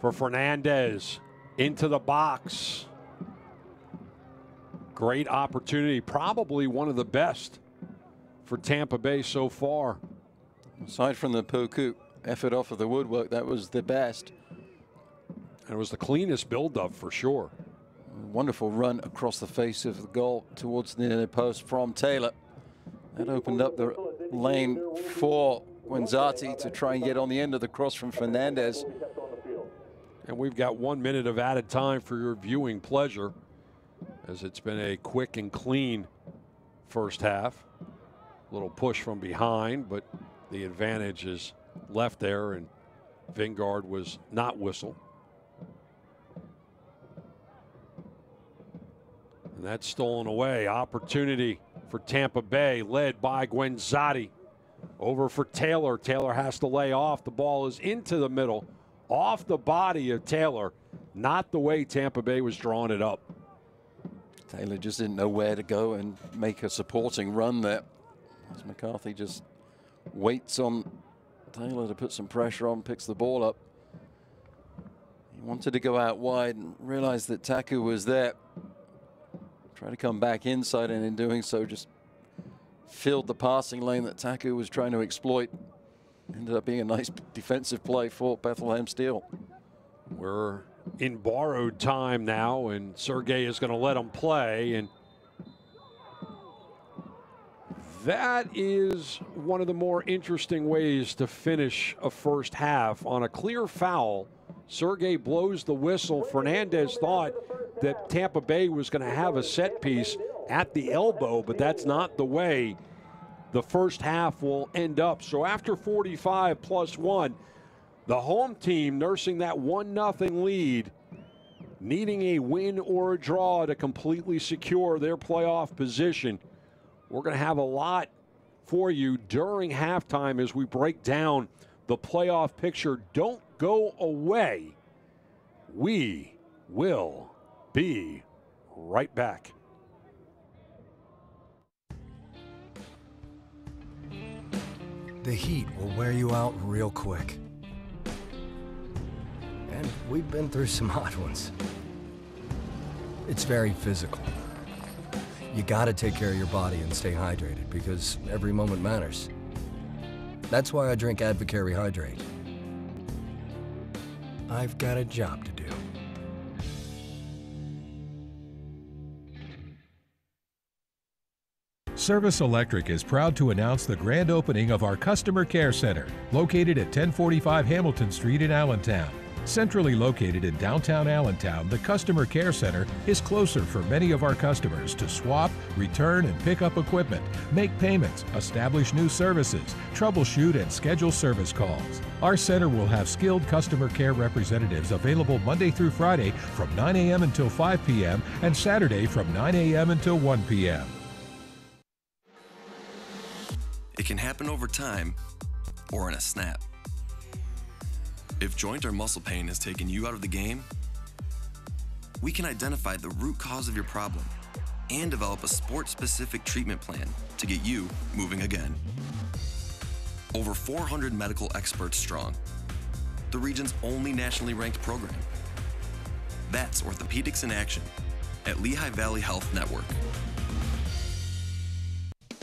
for Fernandez into the box. Great opportunity, probably one of the best for Tampa Bay so far. Aside from the Poku effort off of the woodwork, that was the best. And it was the cleanest build-up for sure. Wonderful run across the face of the goal towards the near post from Taylor. That opened up the lane for Guenzati to try and get on the end of the cross from Fernandez. And we've got 1 minute of added time for your viewing pleasure, as it's been a quick and clean first half. A little push from behind, but the advantage is left there, and Vingard was not whistled. And that's stolen away. Opportunity for Tampa Bay, led by Guenzati. Over for Taylor. Taylor has to lay off. The ball is into the middle, off the body of Taylor. Not the way Tampa Bay was drawing it up. Taylor just didn't know where to go and make a supporting run there, as McCarthy just waits on Taylor to put some pressure on, picks the ball up. He wanted to go out wide and realized that Taku was there. Tried to come back inside, and in doing so just filled the passing lane that Taku was trying to exploit. Ended up being a nice defensive play for Bethlehem Steel. We're in borrowed time now, and Sergei is going to let him play, and that is one of the more interesting ways to finish a first half. On a clear foul, Sergei blows the whistle. Fernandez thought that Tampa Bay was going to have a set piece at the elbow, but that's not the way the first half will end up. So after 45 plus 1, the home team nursing that 1-0 lead, needing a win or a draw to completely secure their playoff position. We're going to have a lot for you during halftime as we break down the playoff picture. Don't go away. We will be right back. The heat will wear you out real quick. And we've been through some hot ones. It's very physical. You gotta take care of your body and stay hydrated because every moment matters. That's why I drink Advocare Rehydrate. I've got a job to do. Service Electric is proud to announce the grand opening of our Customer Care Center, located at 1045 Hamilton Street in Allentown. Centrally located in downtown Allentown, the Customer Care Center is closer for many of our customers to swap, return, and pick up equipment, make payments, establish new services, troubleshoot, and schedule service calls. Our center will have skilled customer care representatives available Monday through Friday from 9 a.m. until 5 p.m. and Saturday from 9 a.m. until 1 p.m. It can happen over time or in a snap. If joint or muscle pain has taken you out of the game, we can identify the root cause of your problem and develop a sport-specific treatment plan to get you moving again. Over 400 medical experts strong, the region's only nationally ranked program. That's Orthopedics in Action at Lehigh Valley Health Network.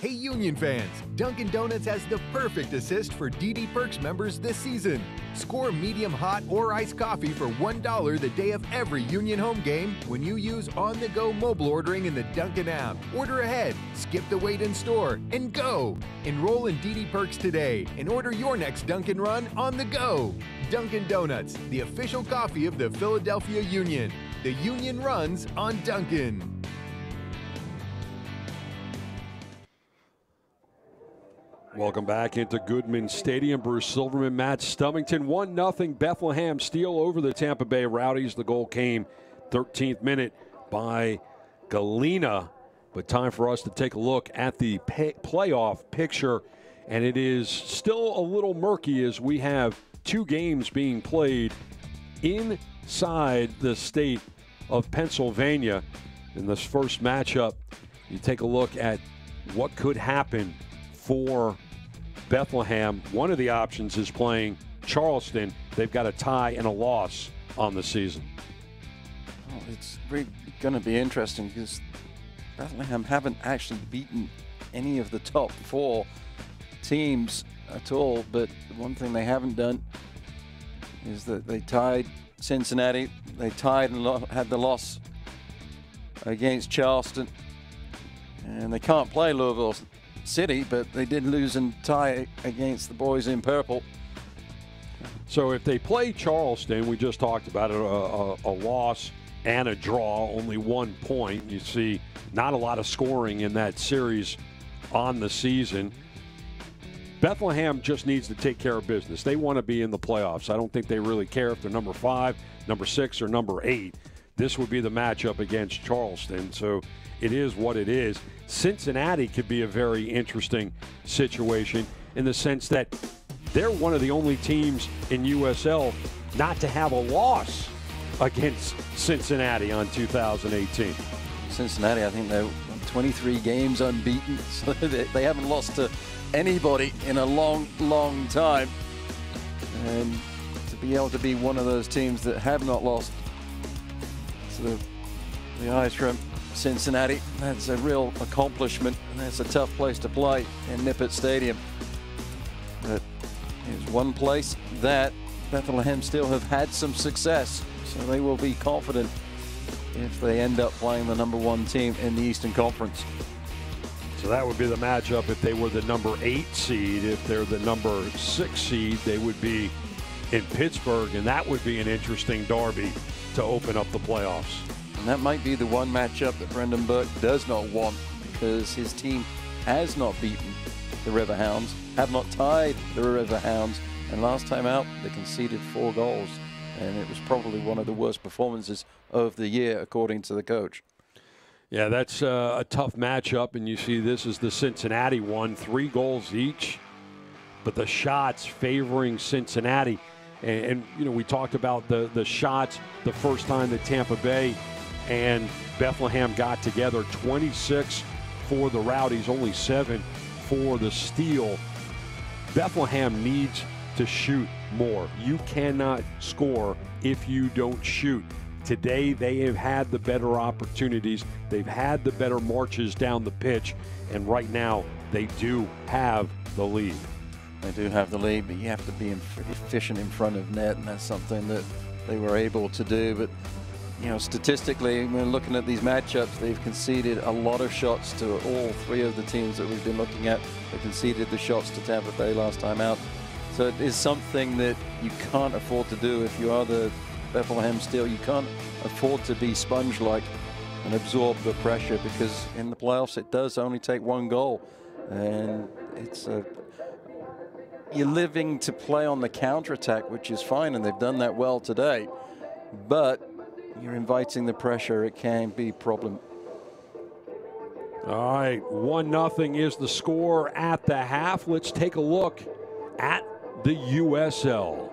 Hey Union fans, Dunkin' Donuts has the perfect assist for DD Perks members this season. Score medium hot or iced coffee for $1 the day of every Union home game when you use on-the-go mobile ordering in the Dunkin' app. Order ahead, skip the wait in store, and go! Enroll in DD Perks today and order your next Dunkin' run on the go. Dunkin' Donuts, the official coffee of the Philadelphia Union. The Union runs on Dunkin'. Welcome back into Goodman Stadium. Bruce Silverman, Matt Stubbington. 1-0 Bethlehem Steel over the Tampa Bay Rowdies. The goal came 13th minute by Galena. But time for us to take a look at the playoff picture. And it is still a little murky as we have two games being played inside the state of Pennsylvania. In this first matchup, you take a look at what could happen for Bethlehem. One of the options is playing Charleston. They've got a tie and a loss on the season. Oh, it's really going to be interesting because Bethlehem haven't actually beaten any of the top four teams at all. But the one thing they haven't done is that they tied Cincinnati. They tied and had the loss against Charleston. And they can't play Louisville City, but they did lose and tie against the boys in purple. So if they play Charleston, we just talked about it, a loss and a draw, only 1 point. You see not a lot of scoring in that series on the season. Bethlehem just needs to take care of business. They want to be in the playoffs. I don't think they really care if they're number 5, number 6, or number 8. This would be the matchup against Charleston. So it is what it is. Cincinnati could be a very interesting situation in the sense that they're one of the only teams in USL not to have a loss against Cincinnati on 2018. Cincinnati, I think they're 23 games unbeaten, so they haven't lost to anybody in a long, long time. And to be able to be one of those teams that have not lost to the eyes from Cincinnati, that's a real accomplishment, and that's a tough place to play in Nippert Stadium. But it's one place that Bethlehem still have had some success, so they will be confident if they end up playing the number 1 team in the Eastern Conference. So that would be the matchup if they were the number 8 seed. If they're the number 6 seed, they would be in Pittsburgh, and that would be an interesting derby to open up the playoffs. And that might be the one matchup that Brendan Burke does not want, because his team has not beaten the Riverhounds, have not tied the Riverhounds, and last time out they conceded 4 goals, and it was probably one of the worst performances of the year according to the coach. Yeah, that's a tough matchup, and you see this is the Cincinnati one, 3 goals each, but the shots favoring Cincinnati. And you know, we talked about the shots the first time that Tampa Bay and Bethlehem got together. 26 for the Rowdies, only 7 for the Steel. Bethlehem needs to shoot more. You cannot score if you don't shoot. Today they have had the better opportunities. They've had the better marches down the pitch, and right now they do have the lead. They do have the lead, but you have to be efficient in front of net, and that's something that they were able to do. But you know, statistically, when looking at these matchups, they've conceded a lot of shots to all 3 of the teams that we've been looking at. They conceded the shots to Tampa Bay last time out. So it is something that you can't afford to do if you are the Bethlehem Steel. You can't afford to be sponge-like and absorb the pressure, because in the playoffs it does only take 1 goal. And it's you're living to play on the counter-attack, which is fine, and they've done that well today. But you're inviting the pressure, it can be a problem. All right, 1-0 is the score at the half. Let's take a look at the USL.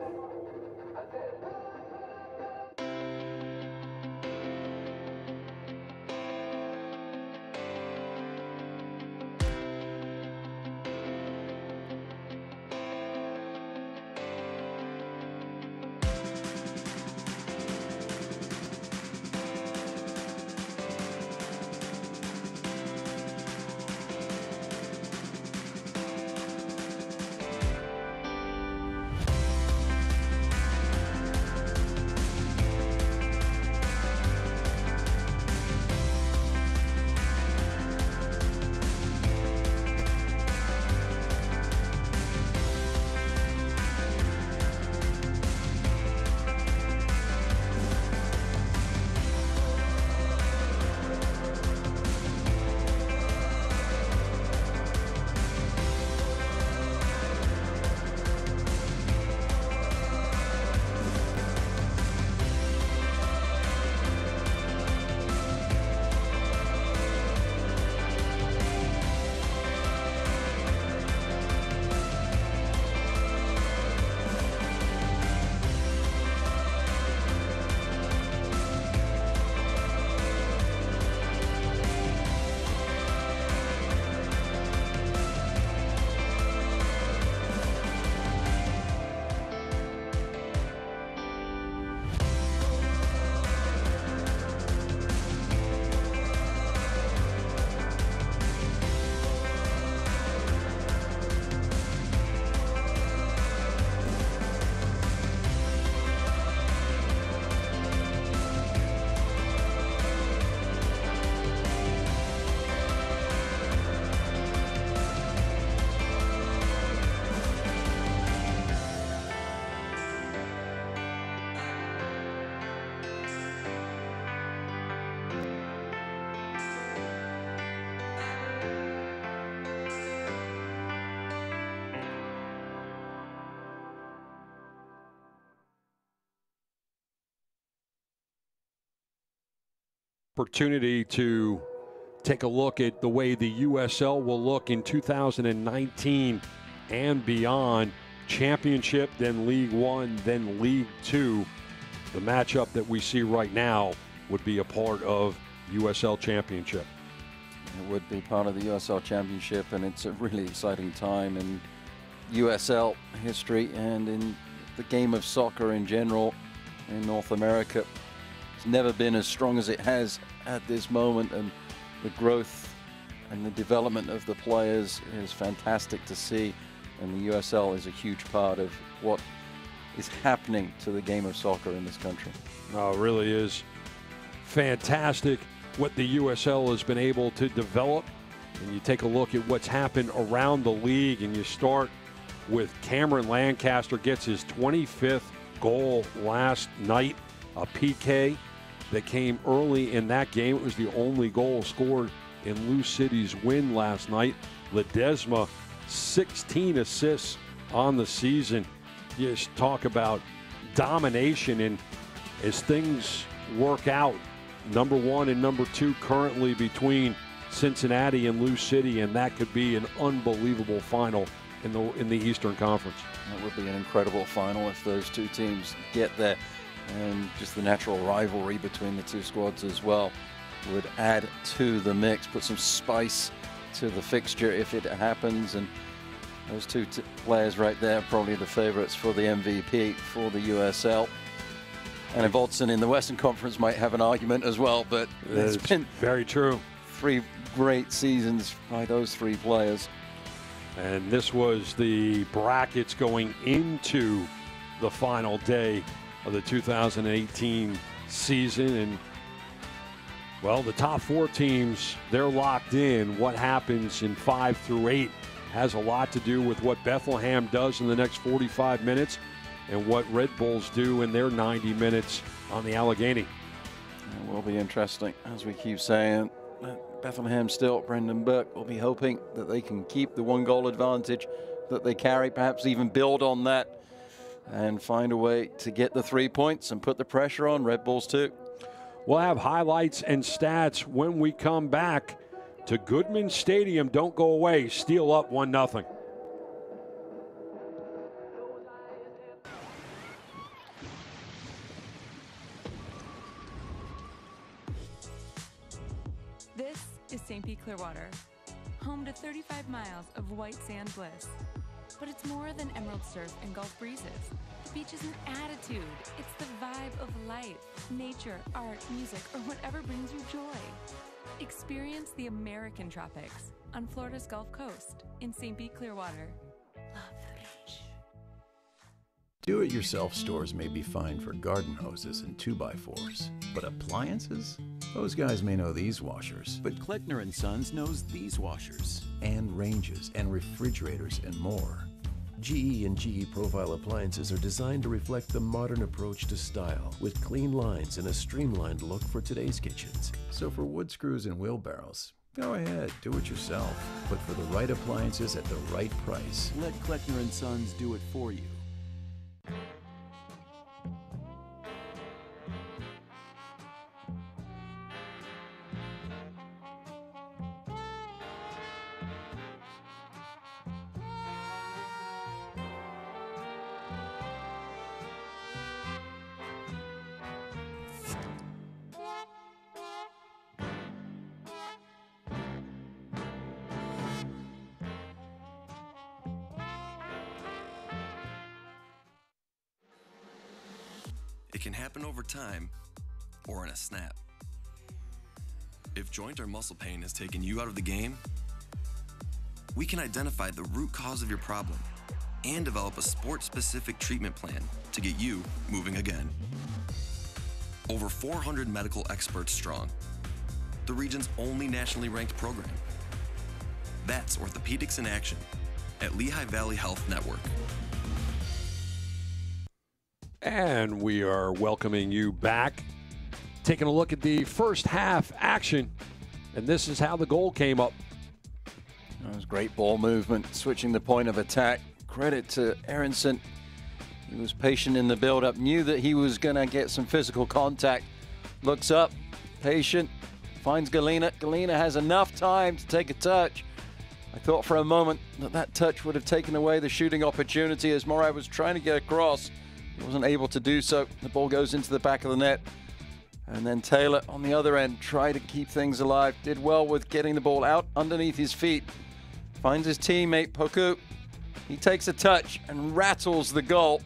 opportunity to take a look at the way the USL will look in 2019 and beyond. Championship, then League One, then League Two. The matchup that we see right now would be a part of USL Championship. It would be part of the USL Championship, and it's a really exciting time in USL history and in the game of soccer in general in North America. It's never been as strong as it has at this moment, and the growth and the development of the players is fantastic to see, and the USL is a huge part of what is happening to the game of soccer in this country. Oh, it really is fantastic what the USL has been able to develop. And you take a look at what's happened around the league, and you start with Cameron Lancaster gets his 25th goal last night, a PK that came early in that game. It was the only goal scored in Lou City's win last night. Ledesma, 16 assists on the season. You just talk about domination, and as things work out, number 1 and number 2 currently between Cincinnati and Lou City, and that could be an unbelievable final in the Eastern Conference. That would be an incredible final if those two teams get there, and just the natural rivalry between the two squads as well would add to the mix, put some spice to the fixture if it happens. And those two players right there, probably the favorites for the MVP for the USL. And if Oddson in the Western Conference might have an argument as well, but it's been very true. 3 great seasons by those 3 players. And this was the brackets going into the final day of the 2018 season. And, well, the top 4 teams, they're locked in. What happens in 5 through 8 has a lot to do with what Bethlehem does in the next 45 minutes and what Red Bulls do in their 90 minutes on the Allegheny. It will be interesting, as we keep saying. Bethlehem still, Brendan Burke will be hoping that they can keep the 1-goal advantage that they carry, perhaps even build on that and find a way to get the 3 points and put the pressure on Red Bulls too. We'll have highlights and stats when we come back to Goodman Stadium. Don't go away. Steel up 1-0. This is St. Pete Clearwater, home to 35 miles of white sand bliss. But it's more than emerald surf and Gulf breezes. The beach is an attitude. It's the vibe of life, nature, art, music, or whatever brings you joy. Experience the American tropics on Florida's Gulf Coast in St. Pete Clearwater. Love the beach. Do-it-yourself stores may be fine for garden hoses and 2x4s, but appliances? Those guys may know these washers. But Kleckner & Sons knows these washers. And ranges and refrigerators and more. GE and GE Profile appliances are designed to reflect the modern approach to style, with clean lines and a streamlined look for today's kitchens. So for wood screws and wheelbarrows, go ahead, do it yourself, but for the right appliances at the right price. Let Kleckner & Sons do it for you. It can happen over time or in a snap. If joint or muscle pain has taken you out of the game, we can identify the root cause of your problem and develop a sport-specific treatment plan to get you moving again. Over 400 medical experts strong, the region's only nationally ranked program. That's Orthopedics in Action at Lehigh Valley Health Network. And we are welcoming you back, taking a look at the first half action. And this is how the goal came up. That was great ball movement, switching the point of attack. Credit to Aronson. He was patient in the build-up, knew that he was going to get some physical contact. Looks up, patient, finds Galena. Galena has enough time to take a touch. I thought for a moment that touch would have taken away the shooting opportunity as Moray was trying to get across. He wasn't able to do so. The ball goes into the back of the net. And then Taylor on the other end tried to keep things alive. Did well with getting the ball out underneath his feet. Finds his teammate, Poku. He takes a touch and rattles the goal.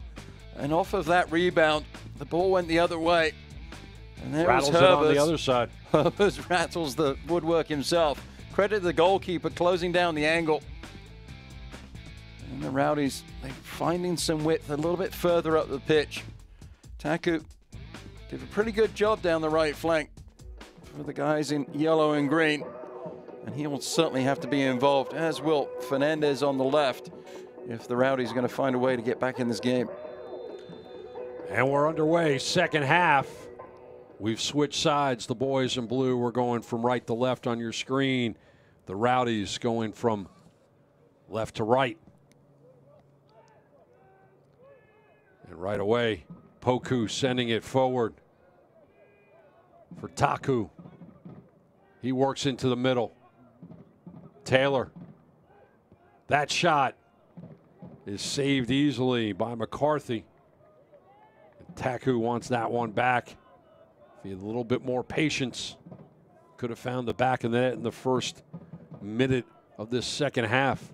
And off of that rebound, the ball went the other way. And there rattles was it Herbers. on the other side. Herbers rattles the woodwork himself. Credit the goalkeeper closing down the angle. And the Rowdies, they're finding some width a little bit further up the pitch. Taku did a pretty good job down the right flank for the guys in yellow and green. And he will certainly have to be involved, as will Fernandez on the left, if the Rowdies are going to find a way to get back in this game. And we're underway, second half. We've switched sides. The boys in blue, we're going from right to left on your screen. The Rowdies going from left to right. And right away, Poku sending it forward for Taku. He works into the middle. Taylor. That shot is saved easily by McCarthy. And Taku wants that one back. If he had a little bit more patience, could have found the back of the net in the first minute of this second half.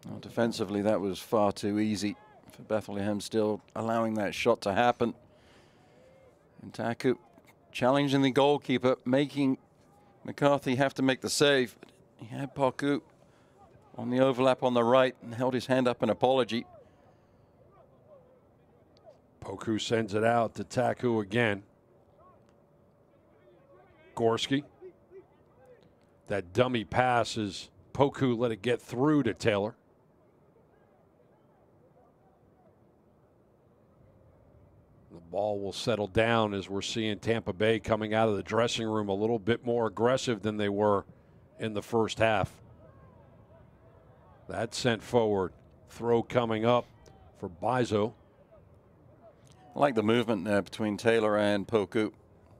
Well, defensively, that was far too easy for Bethlehem, still allowing that shot to happen. And Taku challenging the goalkeeper, making McCarthy have to make the save. He had Poku on the overlap on the right and held his hand up in apology. Poku sends it out to Taku again. Gorski. That dummy pass is Poku let it get through to Taylor. The ball will settle down as we're seeing Tampa Bay coming out of the dressing room a little bit more aggressive than they were in the first half. That's sent forward. Throw coming up for Bizo. I like the movement there between Taylor and Poku.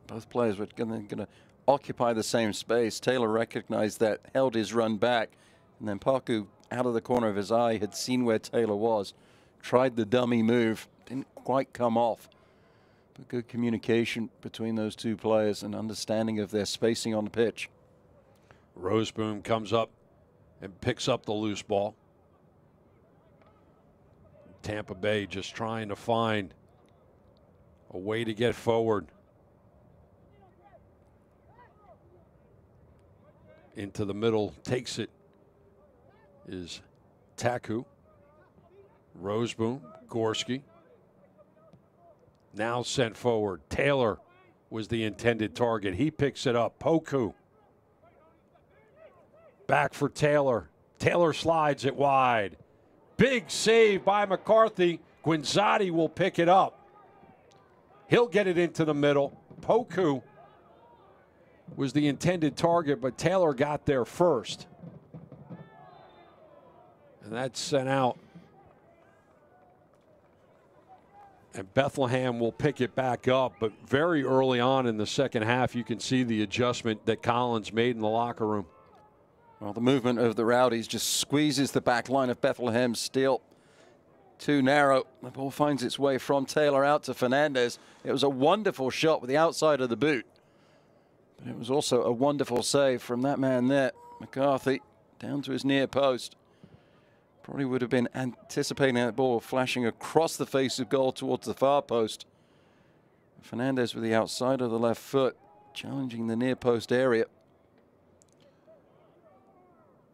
Both players were going to occupy the same space. Taylor recognized that, held his run back, and then Poku, out of the corner of his eye, had seen where Taylor was, tried the dummy move, didn't quite come off. But good communication between those two players and understanding of their spacing on the pitch. Roseboom comes up and picks up the loose ball. Tampa Bay just trying to find a way to get forward. Into the middle, takes it is Taku. Roseboom, Gorski. Now sent forward. Taylor was the intended target. He picks it up. Poku. Back for Taylor. Taylor slides it wide. Big save by McCarthy. Guinzotti will pick it up. He'll get it into the middle. Poku was the intended target, but Taylor got there first. And that's sent out. And Bethlehem will pick it back up, but very early on in the second half, you can see the adjustment that Collins made in the locker room. Well, the movement of the Rowdies just squeezes the back line of Bethlehem, still too narrow. The ball finds its way from Taylor out to Fernandez. It was a wonderful shot with the outside of the boot. But it was also a wonderful save from that man there, McCarthy, down to his near post. Probably would have been anticipating that ball flashing across the face of goal towards the far post. Fernandez with the outside of the left foot, challenging the near post area.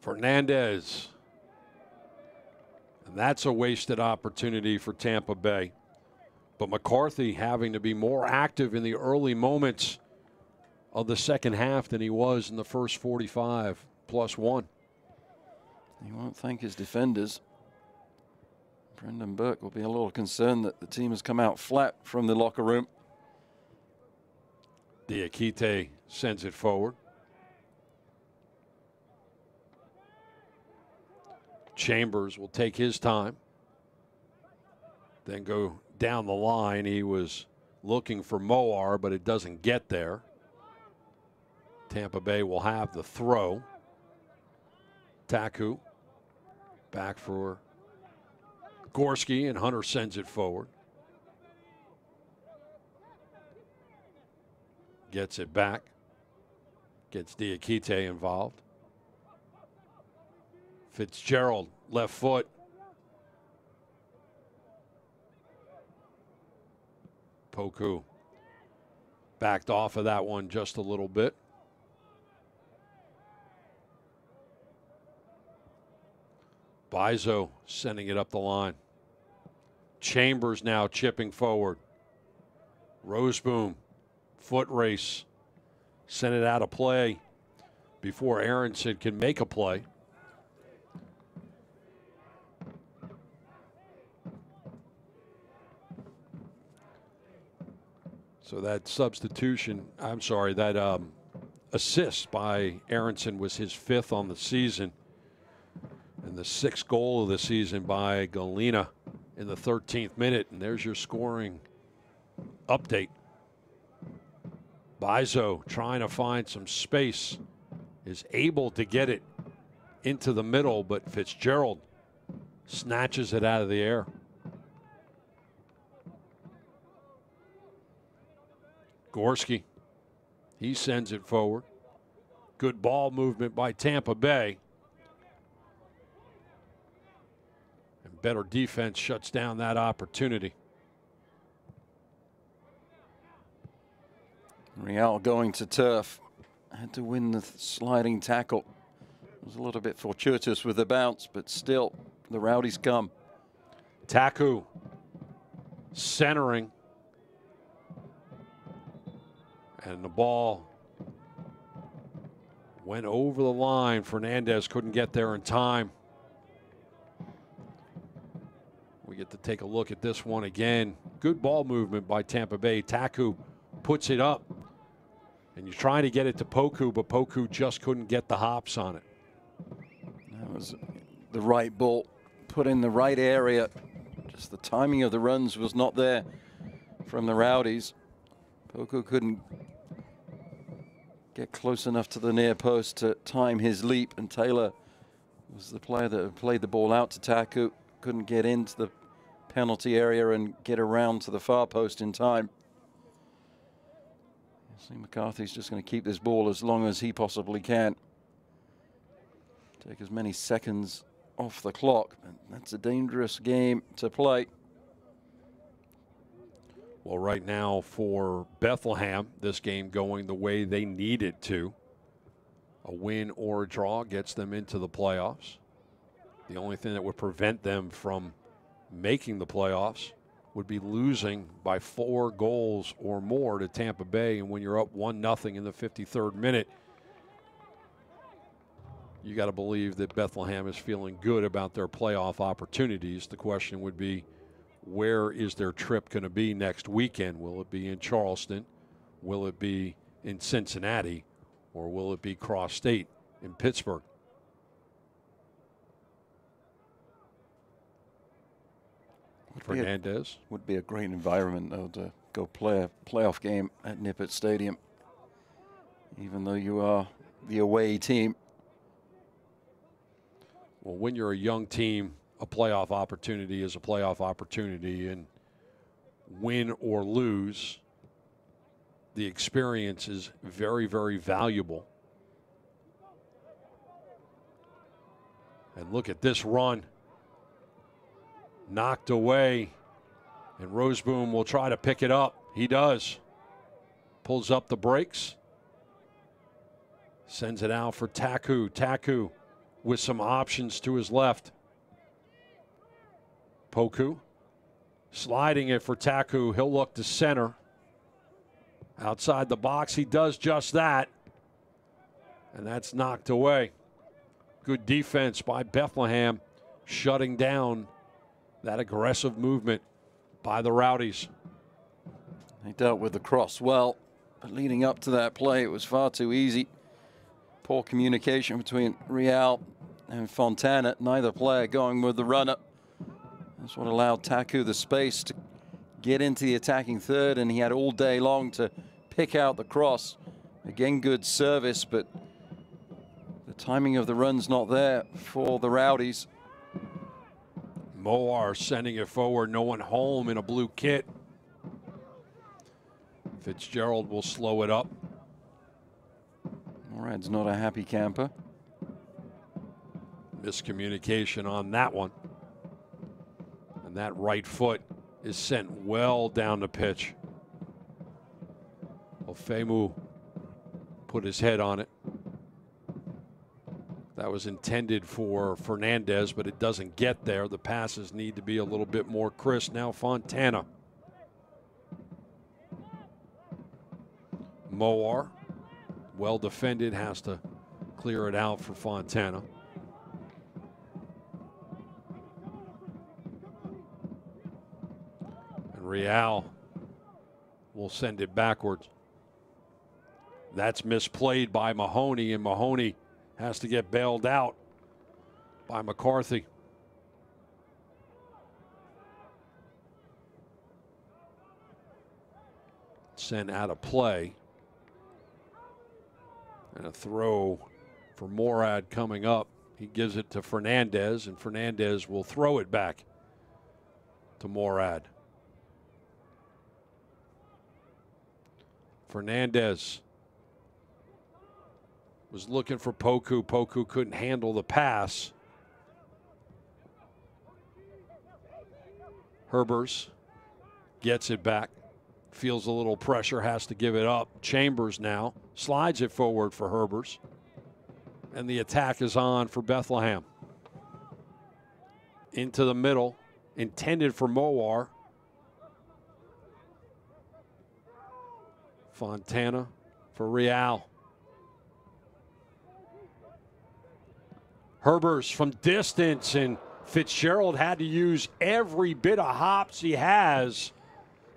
Fernandez. And that's a wasted opportunity for Tampa Bay. But McCarthy having to be more active in the early moments of the second half than he was in the first 45 plus one. He won't thank his defenders. Brendan Burke will be a little concerned that the team has come out flat from the locker room. Diakite sends it forward. Chambers will take his time. Then go down the line. He was looking for Moar, but it doesn't get there. Tampa Bay will have the throw. Taku back for Gorski, and Hunter sends it forward. Gets it back. Gets Diakite involved. Fitzgerald, left foot. Poku backed off of that one just a little bit. Bizo sending it up the line. Chambers now chipping forward. Roseboom, foot race. Sent it out of play before Aronson can make a play. So that substitution, I'm sorry, that assist by Aronson was his 5th on the season. And the 6th goal of the season by Galena in the 13th minute. And there's your scoring update. Bizo trying to find some space, is able to get it into the middle, but Fitzgerald snatches it out of the air. Gorski, he sends it forward. Good ball movement by Tampa Bay. And better defense shuts down that opportunity. Real going to turf. Had to win the sliding tackle. It was a little bit fortuitous with the bounce, but still, the Rowdies come. Taku centering. And the ball went over the line. Fernandez couldn't get there in time. We get to take a look at this one again. Good ball movement by Tampa Bay. Taku puts it up. And you're trying to get it to Poku, but Poku just couldn't get the hops on it. That was the right ball, put in the right area. Just the timing of the runs was not there from the Rowdies. Poku couldn't get close enough to the near post to time his leap, and Taylor was the player that played the ball out to Taku. Couldn't get into the penalty area and get around to the far post in time. McCarthy's just going to keep this ball as long as he possibly can. Take as many seconds off the clock. That's a dangerous game to play. Well, right now for Bethlehem, this game going the way they need it to. A win or a draw gets them into the playoffs. The only thing that would prevent them from making the playoffs would be losing by 4 goals or more to Tampa Bay. And when you're up 1-0 in the 53rd minute, you got to believe that Bethlehem is feeling good about their playoff opportunities. The question would be, where is their trip going to be next weekend? Will it be in Charleston? Will it be in Cincinnati? Or will it be cross-state in Pittsburgh? Fernandez. Would be a great environment, though, to go play a playoff game at Nippert Stadium, even though you are the away team. Well, when you're a young team, a playoff opportunity is a playoff opportunity, and win or lose, the experience is very, very valuable. And look at this run. Knocked away, and Roseboom will try to pick it up. He does. Pulls up the brakes. Sends it out for Taku. Taku with some options to his left. Poku sliding it for Taku. He'll look to center. Outside the box, he does just that. And that's knocked away. Good defense by Bethlehem, shutting down that aggressive movement by the Rowdies. They dealt with the cross well, but leading up to that play, it was far too easy. Poor communication between Real and Fontana, neither player going with the runner. That's what allowed Taku the space to get into the attacking third, and he had all day long to pick out the cross. Again, good service, but the timing of the run's not there for the Rowdies. Moar sending it forward, no one home in a blue kit. Fitzgerald will slow it up. Morad's not a happy camper. Miscommunication on that one. And that right foot is sent well down the pitch. Ofemu put his head on it. That was intended for Fernandez, but it doesn't get there. The passes need to be a little bit more crisp. Now Fontana. Moar, well defended, has to clear it out for Fontana. And Real will send it backwards. That's misplayed by Mahoney, and Mahoney has to get bailed out by McCarthy. Sent out of play. And a throw for Morad coming up. He gives it to Fernandez, and Fernandez will throw it back to Morad. Fernandez was looking for Poku. Poku couldn't handle the pass. Herbers gets it back. Feels a little pressure, has to give it up. Chambers now slides it forward for Herbers. And the attack is on for Bethlehem. Into the middle, intended for Moar. Fontana for Real. Herbers from distance, and Fitzgerald had to use every bit of hops he has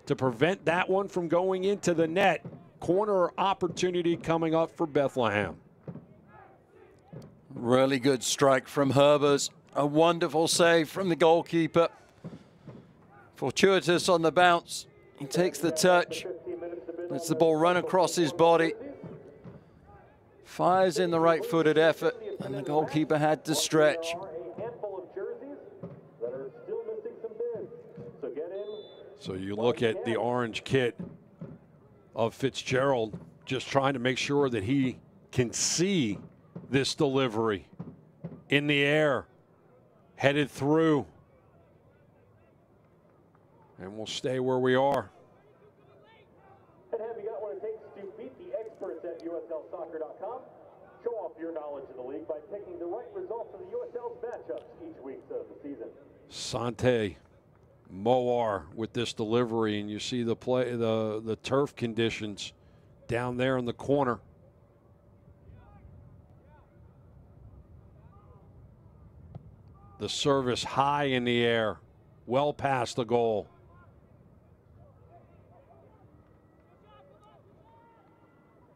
to prevent that one from going into the net. Corner opportunity coming up for Bethlehem. Really good strike from Herbers. A wonderful save from the goalkeeper. Fortuitous on the bounce. He takes the touch. Lets the ball run across his body. Fires in the right-footed effort, and the goalkeeper had to stretch. So you look at the orange kit of Fitzgerald, just trying to make sure that he can see this delivery in the air, headed through. And we'll stay where we are. And have you got what it takes to beat the experts at USLsoccer.com? Show off your knowledge of the league by picking the right results of the USL's matchups each week of the season. Sante Moar with this delivery, and you see the play, the turf conditions down there in the corner. The service high in the air, well past the goal.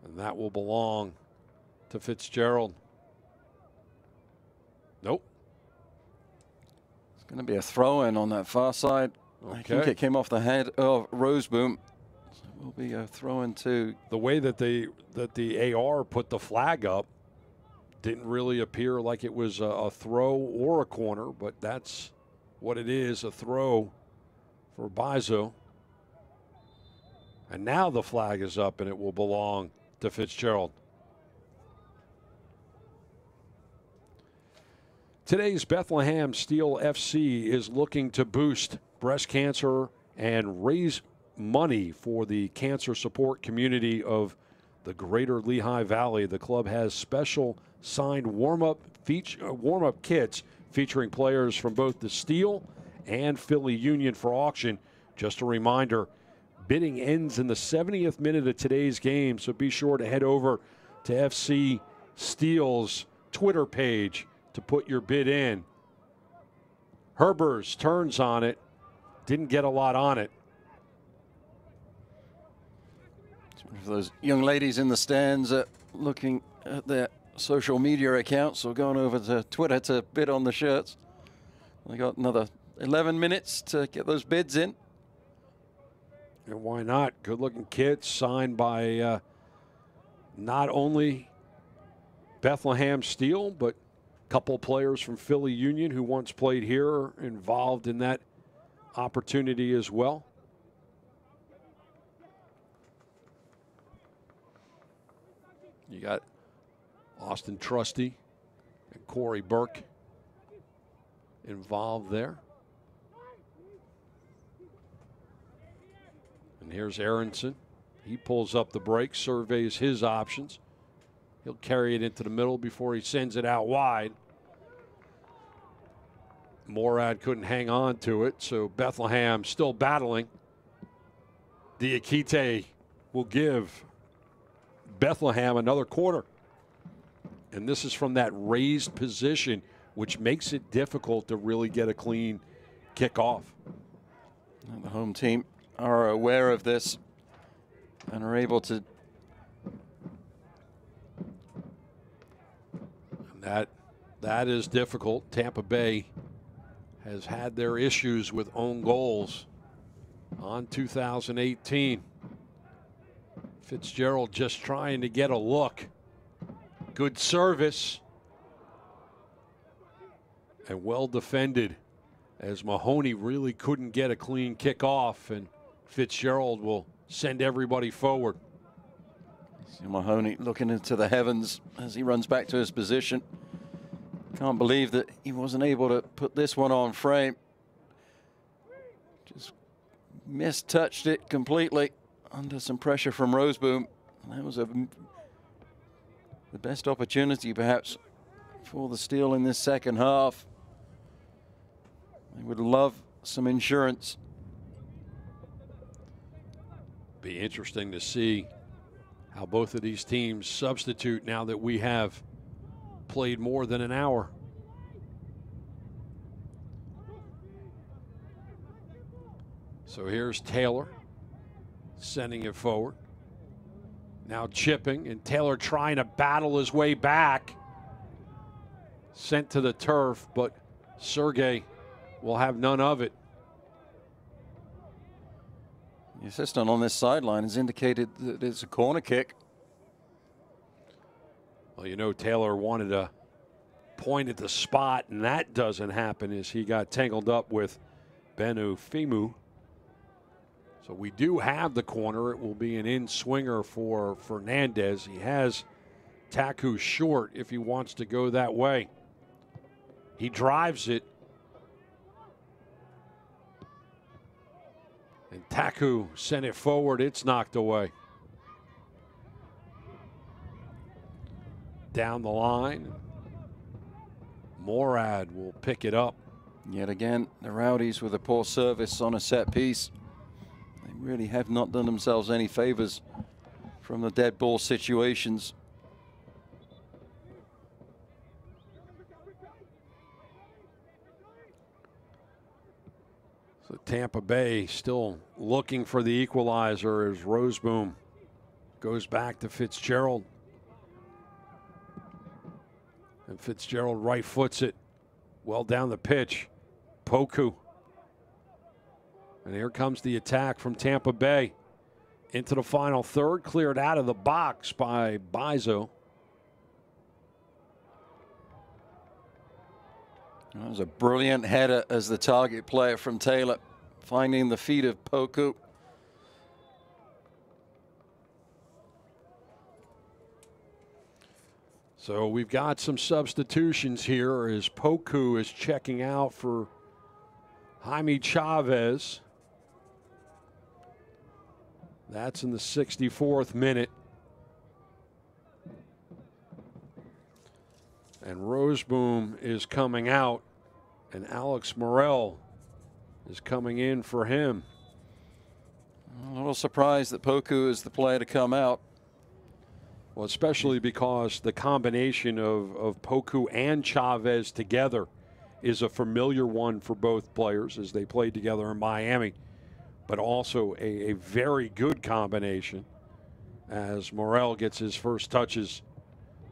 And that will belong to Fitzgerald. Nope. It's going to be a throw-in on that far side. Okay. I think it came off the head of Roseboom. So it will be a throw-in too. The way that the AR put the flag up didn't really appear like it was a throw or a corner, but that's what it is, a throw for Bizo. And now the flag is up, and it will belong to Fitzgerald. Today's Bethlehem Steel FC is looking to boost breast cancer and raise money for the cancer support community of the greater Lehigh Valley. The club has special signed warm-up kits featuring players from both the Steel and Philly Union for auction. Just a reminder, bidding ends in the 70th minute of today's game, so be sure to head over to FC Steel's Twitter page to put your bid in. Herbers turns on it, didn't get a lot on it. For those young ladies in the stands looking at their social media accounts or going over to Twitter to bid on the shirts, they got another 11 minutes to get those bids in. And why not? Good looking kits signed by not only Bethlehem Steel, but a couple players from Philly Union who once played here are involved in that opportunity as well. You got Austin Trusty and Corey Burke involved there. And here's Aronson. He pulls up the brakes, surveys his options. He'll carry it into the middle before he sends it out wide. Morad couldn't hang on to it, so Bethlehem still battling. Diakite will give Bethlehem another quarter. And this is from that raised position, which makes it difficult to really get a clean kickoff. The home team are aware of this and are able to. That is difficult. Tampa Bay has had their issues with own goals on 2018. Fitzgerald just trying to get a look. Good service. And well defended as Mahoney really couldn't get a clean kick off, and Fitzgerald will send everybody forward. See Mahoney looking into the heavens as he runs back to his position. Can't believe that he wasn't able to put this one on frame. Just mistouched it completely under some pressure from Roseboom. That was the best opportunity perhaps for the Steel in this second half. They would love some insurance. Be interesting to see how both of these teams substitute now that we have played more than an hour. So here's Taylor sending it forward. Now chipping, and Taylor trying to battle his way back. Sent to the turf, but Sergey will have none of it. The assistant on this sideline has indicated that it's a corner kick. Well, you know, Taylor wanted to point at the spot, and that doesn't happen as he got tangled up with Benu Fimu. So we do have the corner. It will be an in-swinger for Fernandez. He has Taku short if he wants to go that way. He drives it. And Taku sent it forward. It's knocked away. Down the line. Morad will pick it up. Yet again, the Rowdies with a poor service on a set piece. They really have not done themselves any favors from the dead ball situations. So Tampa Bay still looking for the equalizer as Roseboom goes back to Fitzgerald. And Fitzgerald right foots it well down the pitch. Poku. And here comes the attack from Tampa Bay. Into the final third, cleared out of the box by Bizo. That was a brilliant header as the target player from Taylor, finding the feet of Poku. So we've got some substitutions here as Poku is checking out for Jaime Chavez. That's in the 64th minute. And Roseboom is coming out, and Alex Morel is coming in for him. A little surprised that Poku is the player to come out. Well, especially because the combination of Poku and Chavez together is a familiar one for both players as they played together in Miami, but also a very good combination as Morel gets his first touches.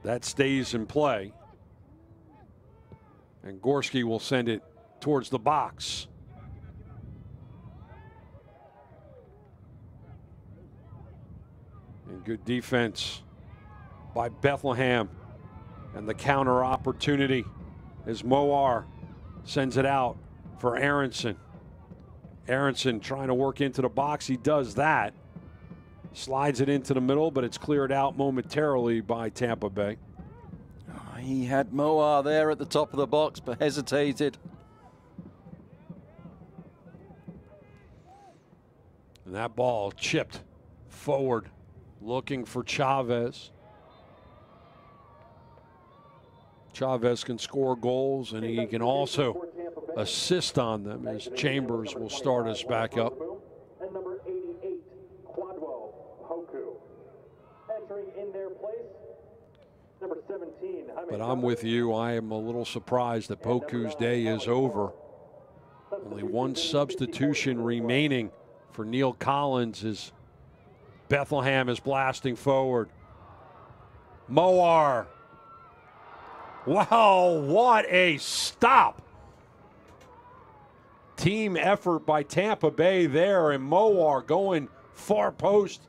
That stays in play. And Gorski will send it towards the box. And good defense by Bethlehem. And the counter opportunity as Moar sends it out for Aronson. Aronson trying to work into the box. He does that. Slides it into the middle, but it's cleared out momentarily by Tampa Bay. He had Moar there at the top of the box, but hesitated. And that ball chipped forward, looking for Chavez. Chavez can score goals, and he can also assist on them as Chambers will start us back up. And number 88, Quadwell Hoku. Entering in their place, number 17. But I'm with you. I am a little surprised that Poku's day is over. Only one substitution remaining for Neil Collins as Bethlehem is blasting forward. Moar. Wow, what a stop. Team effort by Tampa Bay there, and Moar going far post,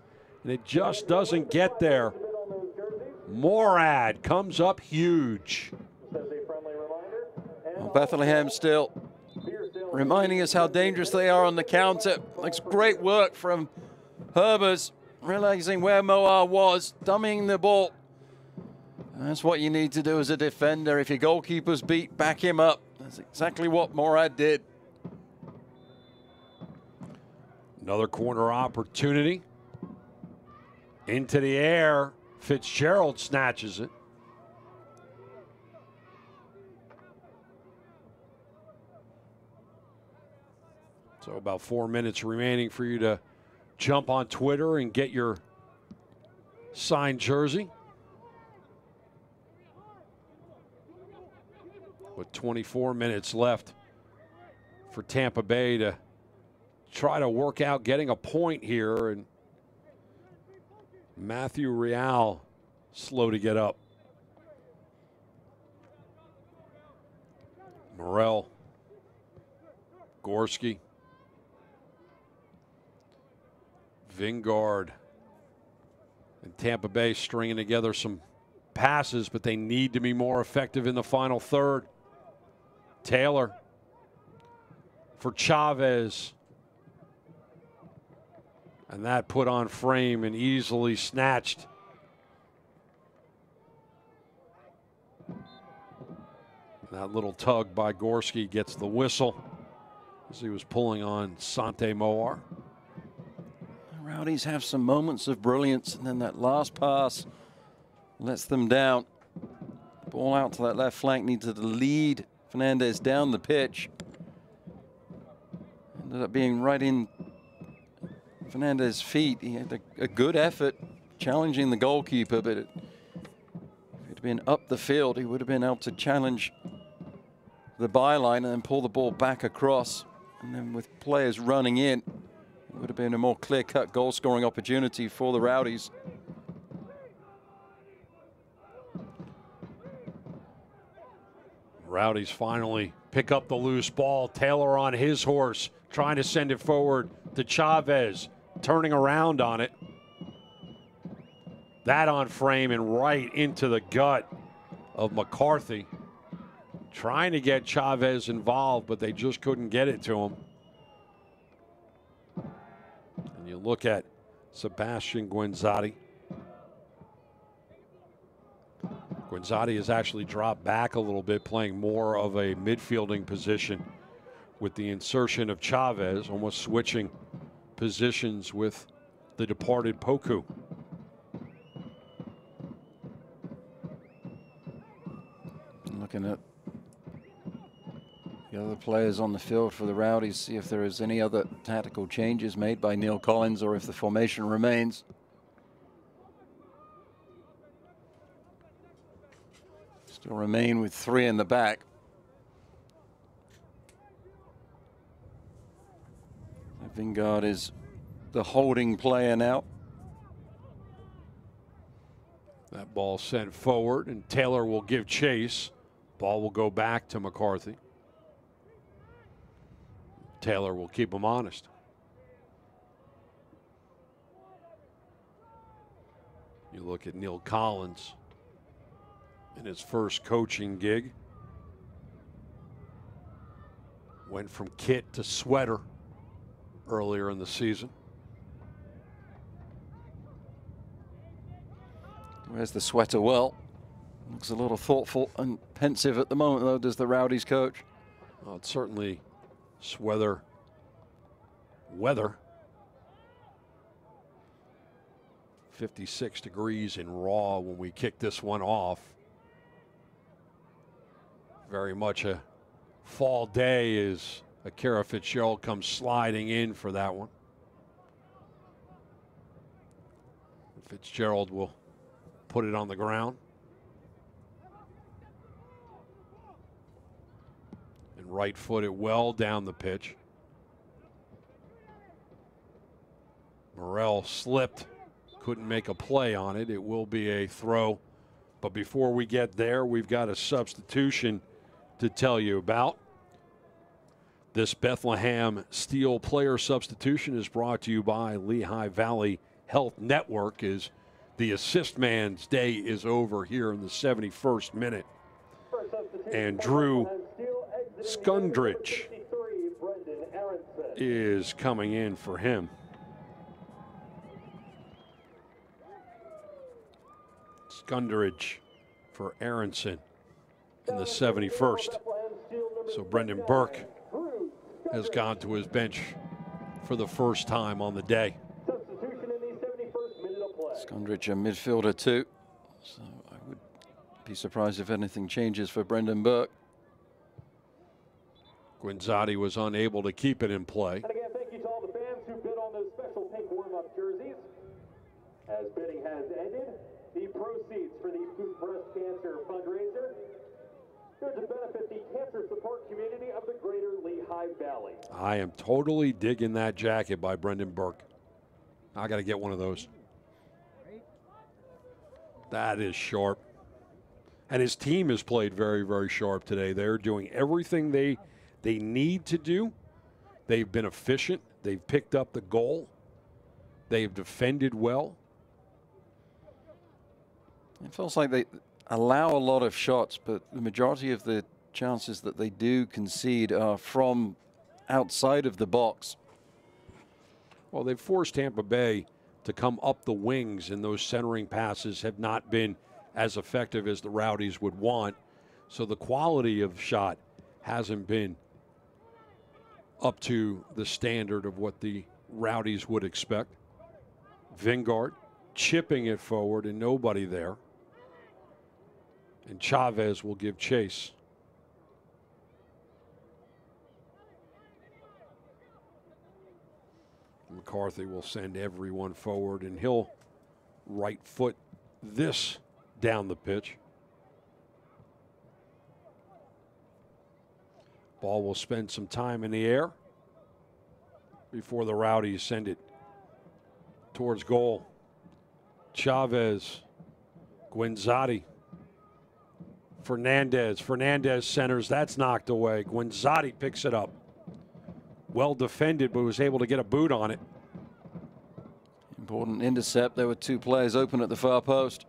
and it just doesn't get there. Morad comes up huge. Well, Bethlehem still reminding us how dangerous they are on the counter. It's great work from Herbers, realizing where Moar was, dummying the ball. And that's what you need to do as a defender. If your goalkeeper's beat, back him up. That's exactly what Morad did. Another corner opportunity. Into the air. Fitzgerald snatches it. So about 4 minutes remaining for you to jump on Twitter and get your signed jersey. With 24 minutes left for Tampa Bay to try to work out getting a point here. And Matthew Real slow to get up. Morel. Gorski. Vingard. And Tampa Bay stringing together some passes, but they need to be more effective in the final third. Taylor for Chavez. And that put on frame and easily snatched. That little tug by Gorski gets the whistle as he was pulling on Sante Moar. The Rowdies have some moments of brilliance, and then that last pass lets them down. Ball out to that left flank, needed to lead Fernandez down the pitch. Ended up being right in Fernandez's feet. He had a good effort challenging the goalkeeper, but if it had been up the field, he would have been able to challenge the byline and then pull the ball back across. And then with players running in, it would have been a more clear-cut goal-scoring opportunity for the Rowdies. Rowdies finally pick up the loose ball. Taylor on his horse, trying to send it forward to Chavez, turning around on it. That on frame and right into the gut of McCarthy. Trying to get Chavez involved, but they just couldn't get it to him. And you look at Sebastian Guenzati. Guenzati has actually dropped back a little bit, playing more of a midfielding position with the insertion of Chavez, almost switching positions with the departed Poku. Looking at the other players on the field for the Rowdies, see if there is any other tactical changes made by Neil Collins or if the formation remains. Still remain with three in the back. Vingard is the holding player now. That ball sent forward, and Taylor will give chase. Ball will go back to McCarthy. Taylor will keep him honest. You look at Neil Collins in his first coaching gig. Went from kit to sweater earlier in the season. Where's the sweater? Well, looks a little thoughtful and pensive at the moment, though, does the Rowdies coach. Well, it's certainly weather. 56 degrees in Raw when we kick this one off. Very much a fall day as Akira Fitzgerald comes sliding in for that one. Fitzgerald will put it on the ground. And right foot it well down the pitch. Morrell slipped, couldn't make a play on it. It will be a throw. But before we get there, we've got a substitution to tell you about. This Bethlehem Steel player substitution is brought to you by Lehigh Valley Health Network as the assist man's day is over here in the 71st minute. And Drew Skundrich is coming in for him. Skundrich for Aronson in the 71st. So Brendan Burke has gone to his bench for the first time on the day. Skundrich, a midfielder too. So I would be surprised if anything changes for Brendan Burke. Guinzotti was unable to keep it in play. And again, thank you to all the fans who bid on those special pink warm-up jerseys. As bidding has ended, the proceeds for the Food Breast Cancer fundraiser are to benefit the cancer support community of the greater Lehigh Valley. I am totally digging that jacket by Brendan Burke. I got to get one of those. That is sharp. And his team has played very, very sharp today. They're doing everything they need to do. They've been efficient. They've picked up the goal. They've defended well. It feels like they allow a lot of shots, but the majority of the chances that they do concede are from outside of the box. Well, they've forced Tampa Bay to come up the wings, and those centering passes have not been as effective as the Rowdies would want. So the quality of shot hasn't been up to the standard of what the Rowdies would expect. Vingard chipping it forward and nobody there. And Chavez will give chase. McCarthy will send everyone forward, and he'll right foot this down the pitch. Ball will spend some time in the air before the Rowdies send it towards goal. Chavez, Guinzotti, Fernandez. Fernandez centers. That's knocked away. Guinzotti picks it up. Well defended, but was able to get a boot on it. Important intercept. There were two players open at the far post.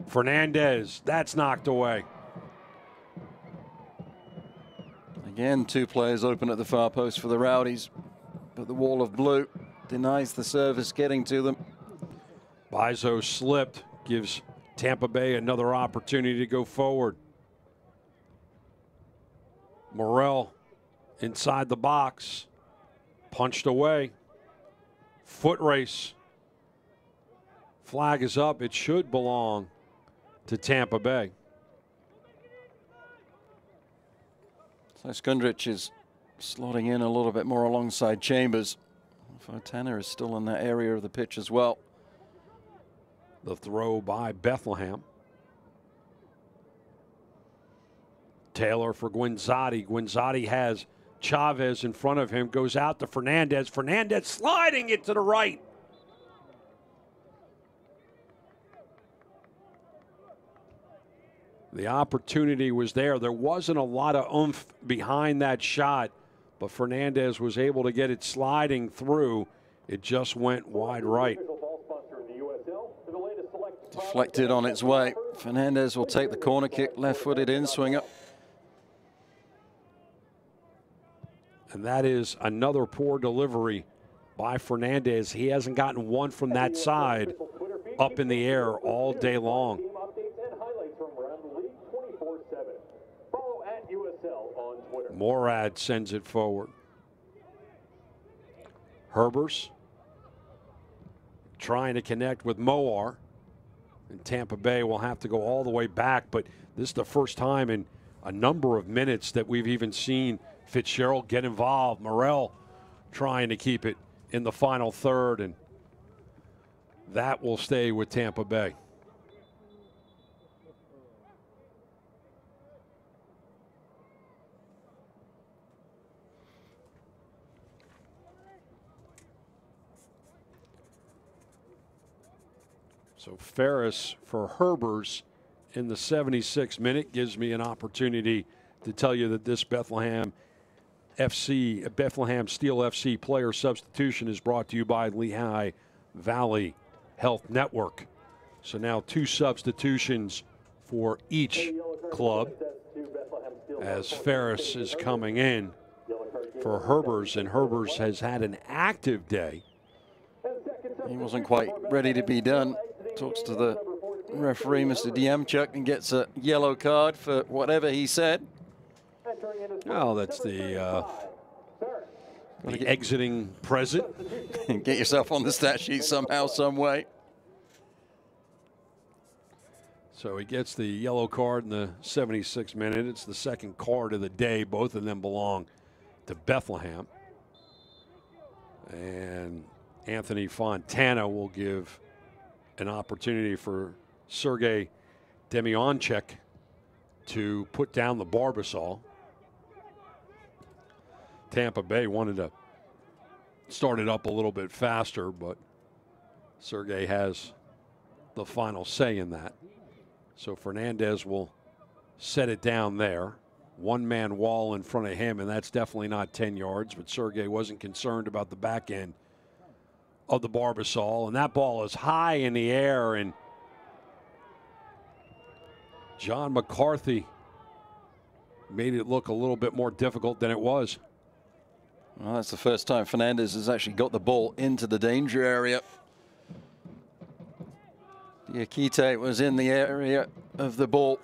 Fernandez. That's knocked away. Again, two players open at the far post for the Rowdies, but the wall of blue denies the service getting to them. Bizo slipped, gives Tampa Bay another opportunity to go forward. Morrell inside the box, punched away. Foot race. Flag is up. It should belong to Tampa Bay. So Skundrich is slotting in a little bit more alongside Chambers. Fontana is still in that area of the pitch as well. The throw by Bethlehem. Taylor for Guinzotti. Guinzotti has Chavez in front of him, goes out to Fernandez. Fernandez sliding it to the right. The opportunity was there. There wasn't a lot of oomph behind that shot, but Fernandez was able to get it sliding through. It just went wide right. deflected on its way. Fernandez will take the corner kick, left-footed in swinger. And that is another poor delivery by Fernandez. He hasn't gotten one from that side up in the air all day long. Team updates and highlights from around the league 24/7. Follow @USL on Twitter. Morad sends it forward. Herbers trying to connect with Moar. And Tampa Bay will have to go all the way back, but this is the first time in a number of minutes that we've even seen Fitzgerald get involved. Morrell trying to keep it in the final third, and that will stay with Tampa Bay. So Ferris for Herbers in the 76th minute gives me an opportunity to tell you that this Bethlehem Steel FC player substitution is brought to you by Lehigh Valley Health Network. So now 2 substitutions for each club as Ferris is coming in for Herbers, and Herbers has had an active day. He wasn't quite ready to be done. Talks to the referee, Mr. Diemchuk, and gets a yellow card for whatever he said. Oh, that's the exiting present. Get yourself on the stat sheet somehow, some way. So he gets the yellow card in the 76th minute. It's the second card of the day. Both of them belong to Bethlehem. And Anthony Fontana will give an opportunity for Sergei Demyanchuk to put down the Barbasol. Tampa Bay wanted to start it up a little bit faster, but Sergei has the final say in that. So Fernandez will set it down there. One-man wall in front of him, and that's definitely not 10 yards, but Sergei wasn't concerned about the back end of the Barbasol, and that ball is high in the air, and John McCarthy made it look a little bit more difficult than it was. Well, that's the first time Fernandez has actually got the ball into the danger area. Diakite was in the area of the ball.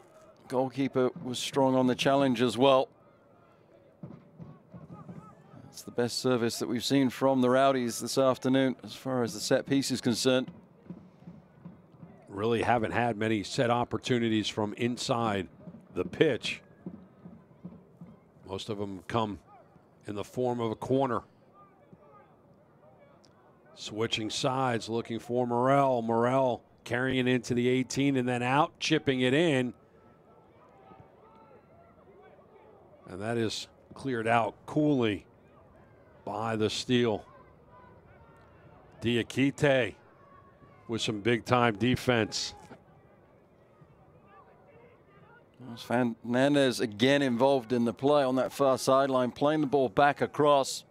Goalkeeper was strong on the challenge as well. It's the best service that we've seen from the Rowdies this afternoon as far as the set piece is concerned. Really haven't had many set opportunities from inside the pitch. Most of them come in the form of a corner. Switching sides, looking for Morrell. Morrell carrying it into the 18 and then out, chipping it in. And that is cleared out coolly by the Steel. Diakite with some big-time defense. Fernandez again involved in the play on that far sideline, playing the ball back across.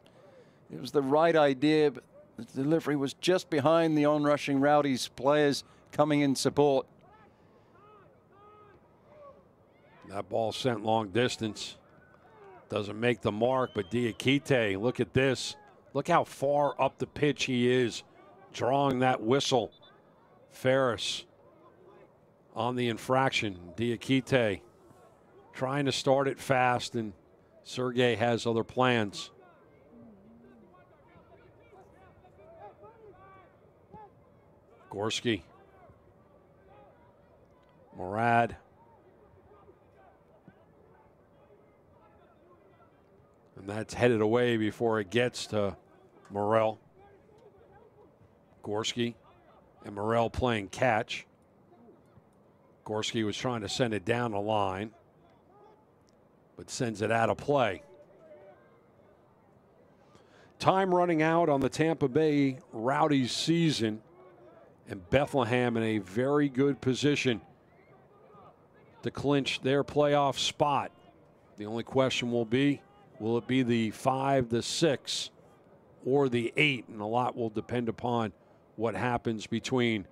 It was the right idea, but the delivery was just behind the onrushing Rowdies players coming in support. That ball sent long distance. Doesn't make the mark, but Diakite, look at this. Look how far up the pitch he is, drawing that whistle. Ferris on the infraction. Diakite trying to start it fast, and Sergei has other plans. Gorski. Morad. And that's headed away before it gets to Morrell. Gorski and Morrell playing catch. Gorski was trying to send it down the line, but sends it out of play. Time running out on the Tampa Bay Rowdies season, and Bethlehem in a very good position to clinch their playoff spot. The only question will be, will it be the 5, the 6, or the 8? And a lot will depend upon what happens between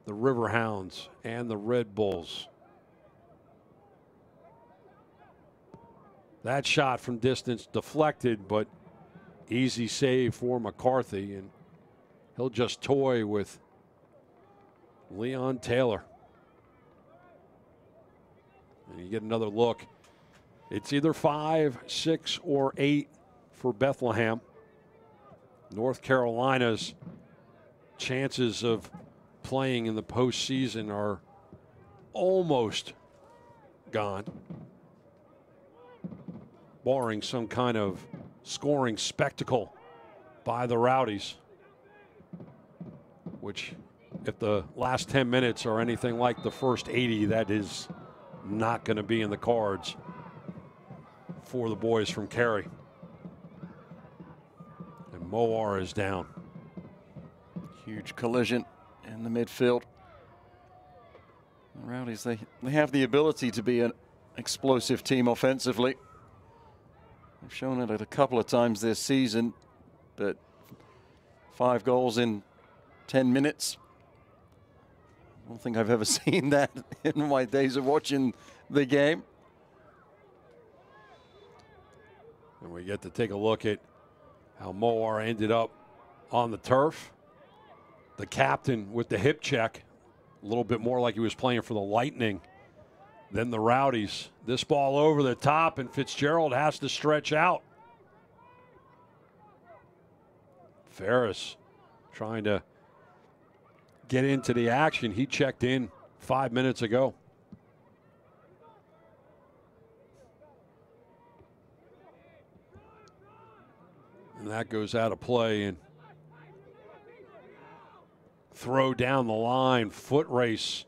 the Riverhounds and the Red Bulls. That shot from distance deflected, but easy save for McCarthy, and he'll just toy with Leon Taylor. And you get another look. It's either 5, 6, or 8 for Bethlehem. North Carolina's chances of playing in the postseason are almost gone, barring some kind of scoring spectacle by the Rowdies, which, if the last 10 minutes are anything like the first 80, that is not going to be in the cards for the boys from Cary. And Moar is down. Huge collision in the midfield. The Rowdies, they have the ability to be an explosive team offensively. They've shown it a couple of times this season, but 5 goals in 10 minutes. I don't think I've ever seen that in my days of watching the game. And we get to take a look at how Moar ended up on the turf. The captain with the hip check, a little bit more like he was playing for the Lightning than the Rowdies. This ball over the top, and Fitzgerald has to stretch out. Ferris trying to get into the action. He checked in 5 minutes ago. And that goes out of play, and throw down the line, foot race.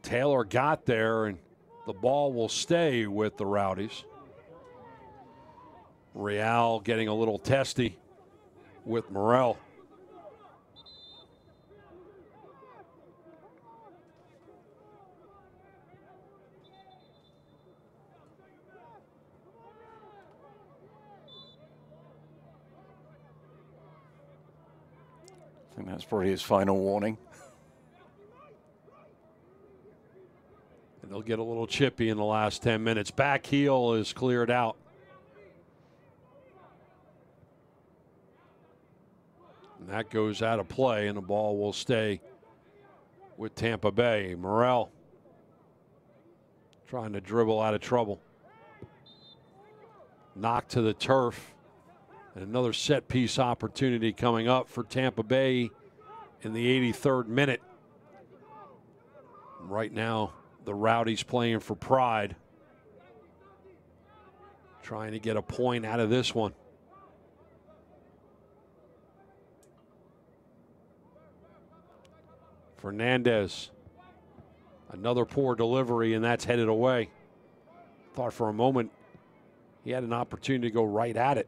Taylor got there, and the ball will stay with the Rowdies. Real getting a little testy with Morrell. I think that's probably his final warning. And they'll get a little chippy in the last 10 minutes. Back heel is cleared out. And that goes out of play, and the ball will stay with Tampa Bay. Morrell trying to dribble out of trouble. Knocked to the turf. And another set piece opportunity coming up for Tampa Bay in the 83rd minute. Right now, the Rowdies playing for pride, trying to get a point out of this one. Fernandez, another poor delivery, and that's headed away. Thought for a moment he had an opportunity to go right at it.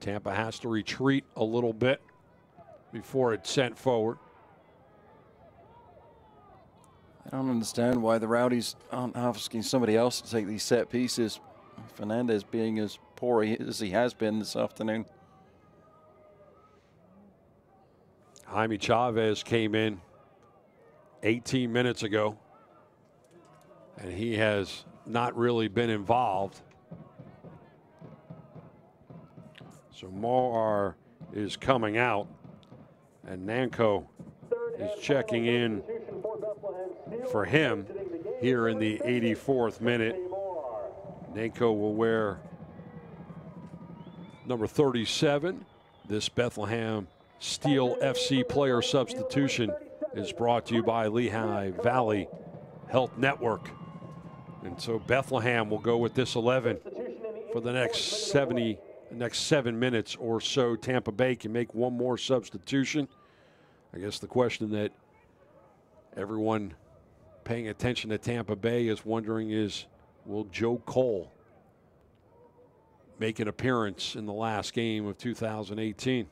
Tampa has to retreat a little bit before it's sent forward. I don't understand why the Rowdies aren't asking somebody else to take these set pieces. Fernandez being as poor as he has been this afternoon. Jaime Chavez came in 18 minutes ago, and he has not really been involved. So Moar is coming out, and Nanko is checking in for him here in the 84th minute. Nanko will wear number 37. This Bethlehem Steel FC player substitution is brought to you by Lehigh Valley Health Network. And so Bethlehem will go with this 11 for the next 7 minutes or so. Tampa Bay can make one more substitution. I guess the question that everyone paying attention to Tampa Bay is wondering is, will Joe Cole make an appearance in the last game of 2018?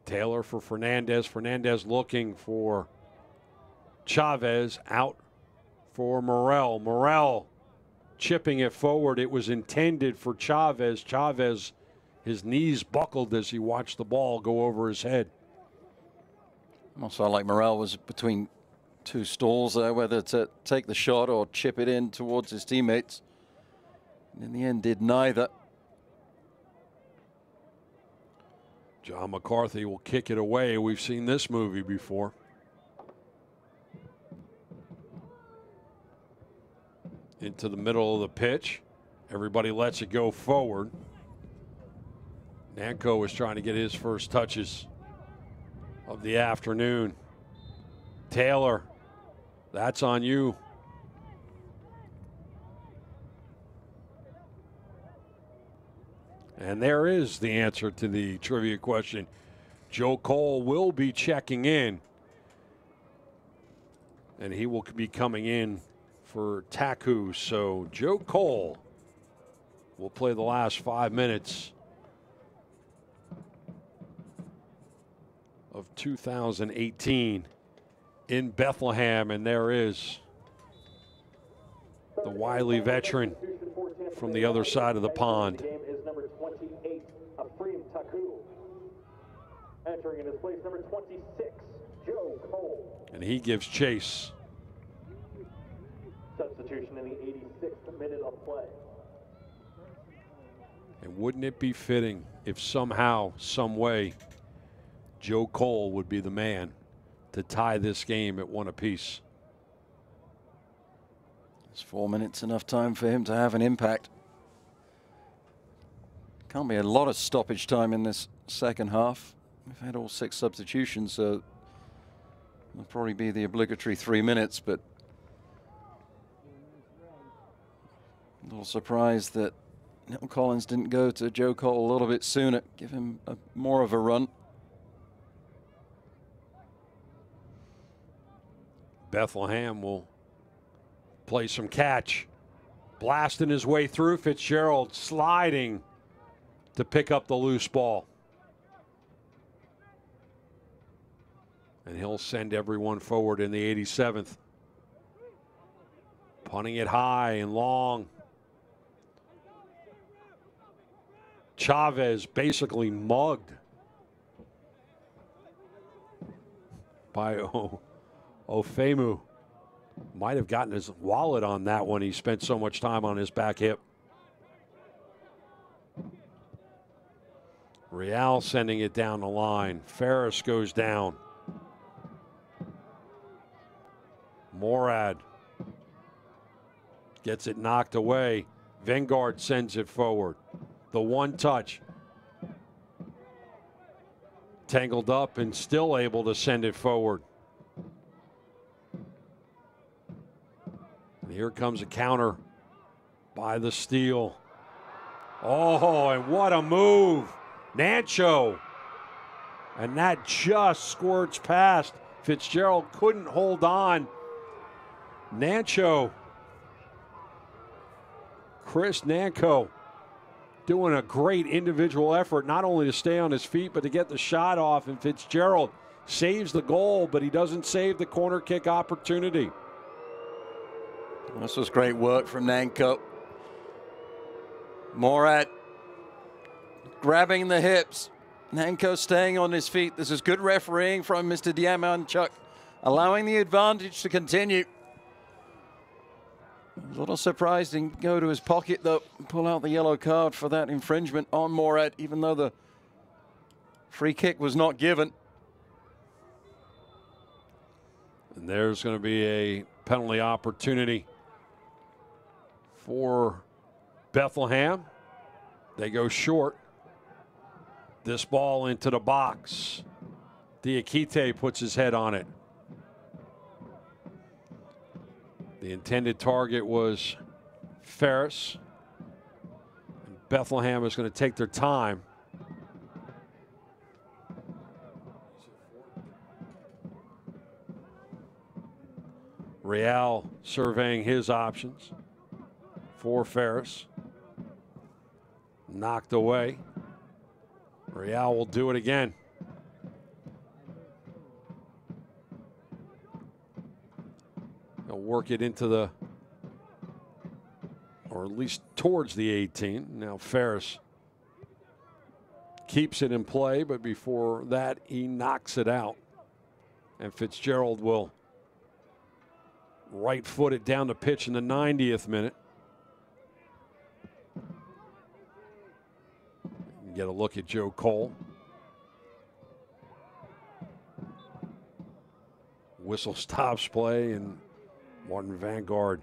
Taylor for Fernandez. Fernandez looking for Chavez, out for Morrell. Morrell chipping it forward. It was intended for Chavez. Chavez His knees buckled as he watched the ball go over his head. Almost felt like Morrell was between two stalls there, whether to take the shot or chip it in towards his teammates. And in the end, did neither. John McCarthy will kick it away. We've seen this movie before. Into the middle of the pitch. Everybody lets it go forward. Nanko is trying to get his first touches of the afternoon. Taylor, that's on you. And there is the answer to the trivia question. Joe Cole will be checking in. And he will be coming in for Taku. So Joe Cole will play the last 5 minutes of 2018 in Bethlehem. And there is the wily veteran from the other side of the pond. Entering in his place, number 26, Joe Cole. And he gives chase. Substitution in the 86th minute of play. And wouldn't it be fitting if somehow, some way, Joe Cole would be the man to tie this game at 1 apiece? It's 4 minutes, enough time for him to have an impact. Can't be a lot of stoppage time in this second half. We've had all 6 substitutions, so it'll probably be the obligatory 3 minutes, but a little surprised that Neil Collins didn't go to Joe Cole a little bit sooner, give him more of a run. Bethlehem will play some catch. Blasting his way through, Fitzgerald sliding to pick up the loose ball. And he'll send everyone forward in the 87th. Punting it high and long. Chavez basically mugged by Ofemu. Might have gotten his wallet on that one. He spent so much time on his back hip. Real sending it down the line. Ferris goes down. Morad gets it knocked away. Vengard sends it forward. The one touch. Tangled up and still able to send it forward. And here comes a counter by the Steel. Oh, and what a move. Nancho. And that just squirts past. Fitzgerald couldn't hold on. Nancho. Chris Nanko doing a great individual effort, not only to stay on his feet, but to get the shot off. And Fitzgerald saves the goal, but he doesn't save the corner kick opportunity. This was great work from Nanko. Morat grabbing the hips. Nanko staying on his feet. This is good refereeing from Mr. Diamanchuk, allowing the advantage to continue. A little surprised he didn't go to his pocket, though, pull out the yellow card for that infringement on Morat, even though the free kick was not given. And there's going to be a penalty opportunity for Bethlehem. They go short. This ball into the box. Diakite puts his head on it. The intended target was Ferris. And Bethlehem is going to take their time. Real surveying his options for Ferris. Knocked away. Real will do it again. They'll work it into the, or at least towards the 18. Now Ferris keeps it in play, but before that, he knocks it out. And Fitzgerald will right foot it down the pitch in the 90th minute. Get a look at Joe Cole. Whistle stops play, and Martin Vanguard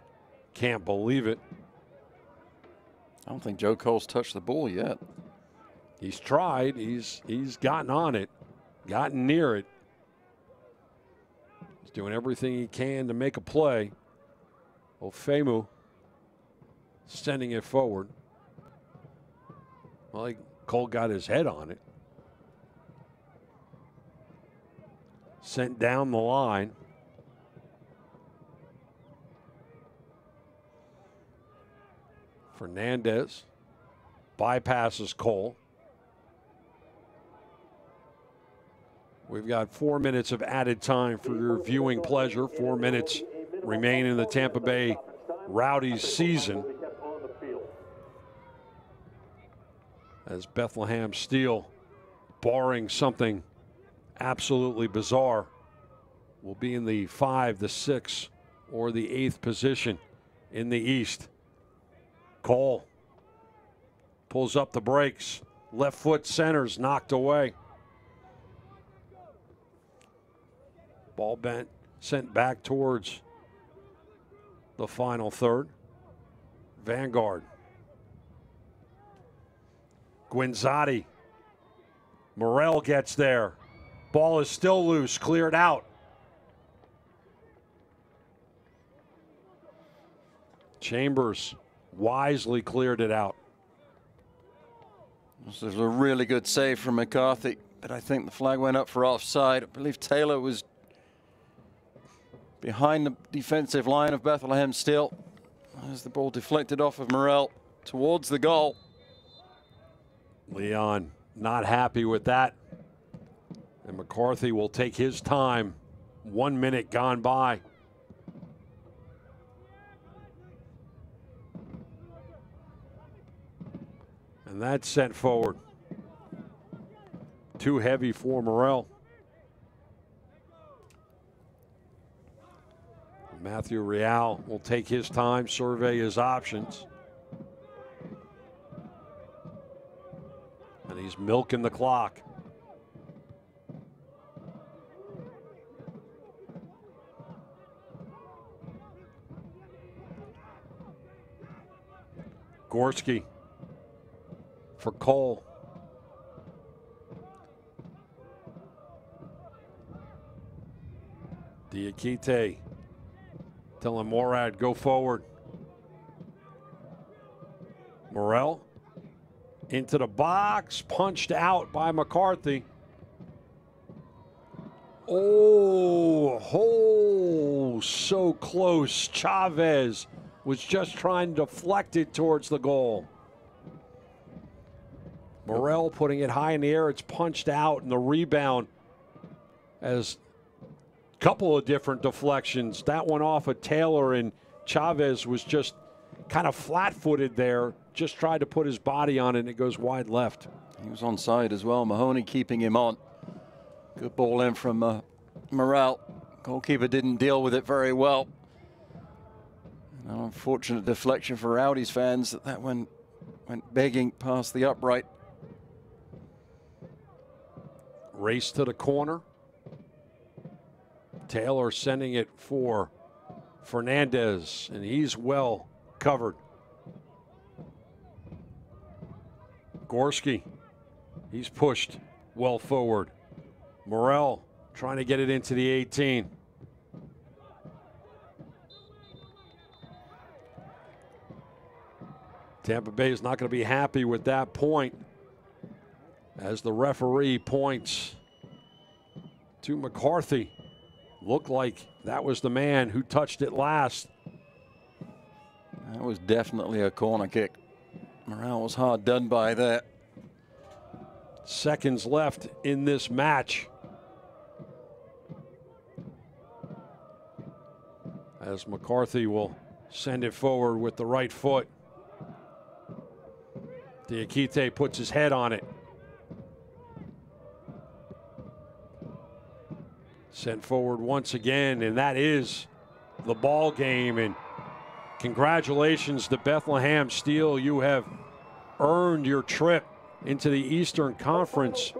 can't believe it. I don't think Joe Cole's touched the ball yet. He's tried. He's gotten on it, gotten near it. He's doing everything he can to make a play. Ofemu sending it forward. Well, Cole got his head on it. Sent down the line. Fernandez bypasses Cole. We've got 4 minutes of added time for your viewing pleasure. 4 minutes remain in the Tampa Bay Rowdies season, as Bethlehem Steel, barring something absolutely bizarre, will be in the 5, the 6, or the 8th position in the East. Cole pulls up the brakes. Left foot centers, knocked away. Ball bent, sent back towards the final third. Vanguard. Guinzotti. Morel gets there. Ball is still loose, cleared out. Chambers wisely cleared it out. This is a really good save from McCarthy, but I think the flag went up for offside. I believe Taylor was behind the defensive line of Bethlehem Steel as the ball deflected off of Morel towards the goal. Leon not happy with that. And McCarthy will take his time. 1 minute gone by. And that's sent forward. Too heavy for Morel. Matthew Real will take his time, survey his options. And he's milking the clock. Gorski for Cole. Diakite telling Morad, go forward. Morel into the box, punched out by McCarthy. Oh, so close. Chavez was just trying to deflect it towards the goal. Morel putting it high in the air. It's punched out, and the rebound as a couple of different deflections. That one off of Taylor, and Chavez was just kind of flat-footed there. Just tried to put his body on it, and it goes wide left. He was onside as well. Mahoney keeping him on. Good ball in from Morel. Goalkeeper didn't deal with it very well. An unfortunate deflection for Rowdies fans that one went begging past the upright. Race to the corner. Taylor sending it for Fernandez, and he's well covered. Gorski, he's pushed well forward. Morel trying to get it into the 18. Tampa Bay is not going to be happy with that point, as the referee points to McCarthy. Looked like that was the man who touched it last. That was definitely a corner kick. Morel was hard done by that. Seconds left in this match, as McCarthy will send it forward with the right foot. Diakite puts his head on it. sent forward once again, and that is the ball game. And congratulations to Bethlehem Steel. You have earned your trip into the Eastern Conference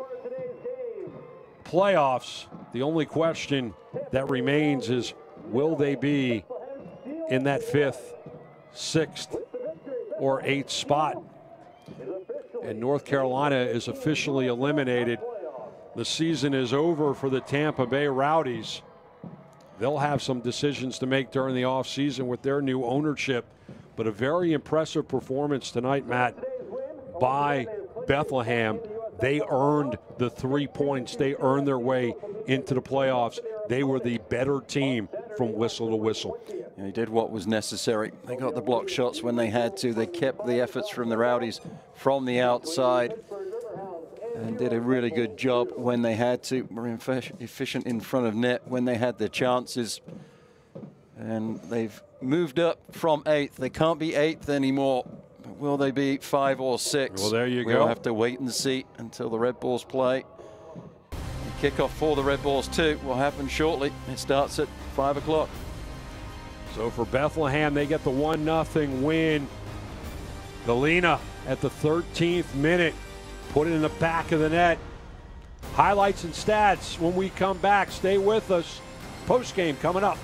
playoffs. The only question that remains is, will they be in that 5th, 6th, or 8th spot? And North Carolina is officially eliminated. The season is over for the Tampa Bay Rowdies. They'll have some decisions to make during the offseason with their new ownership. But a very impressive performance tonight, Matt, by Bethlehem. They earned the 3 points. They earned their way into the playoffs. They were the better team from whistle to whistle. They did what was necessary. They got the block shots when they had to. They kept the efforts from the Rowdies from the outside and did a really good job when they had to. Were efficient in front of net when they had their chances. And they've moved up from 8th. They can't be 8th anymore. Will they be 5 or 6? Well, there you go. We'll have to wait and see until the Red Bulls play. The kickoff for the Red Bulls 2 will happen shortly. It starts at 5 o'clock. So for Bethlehem, they get the 1-0 win. Galena at the 13th minute put it in the back of the net. Highlights and stats when we come back. Stay with us. Postgame coming up.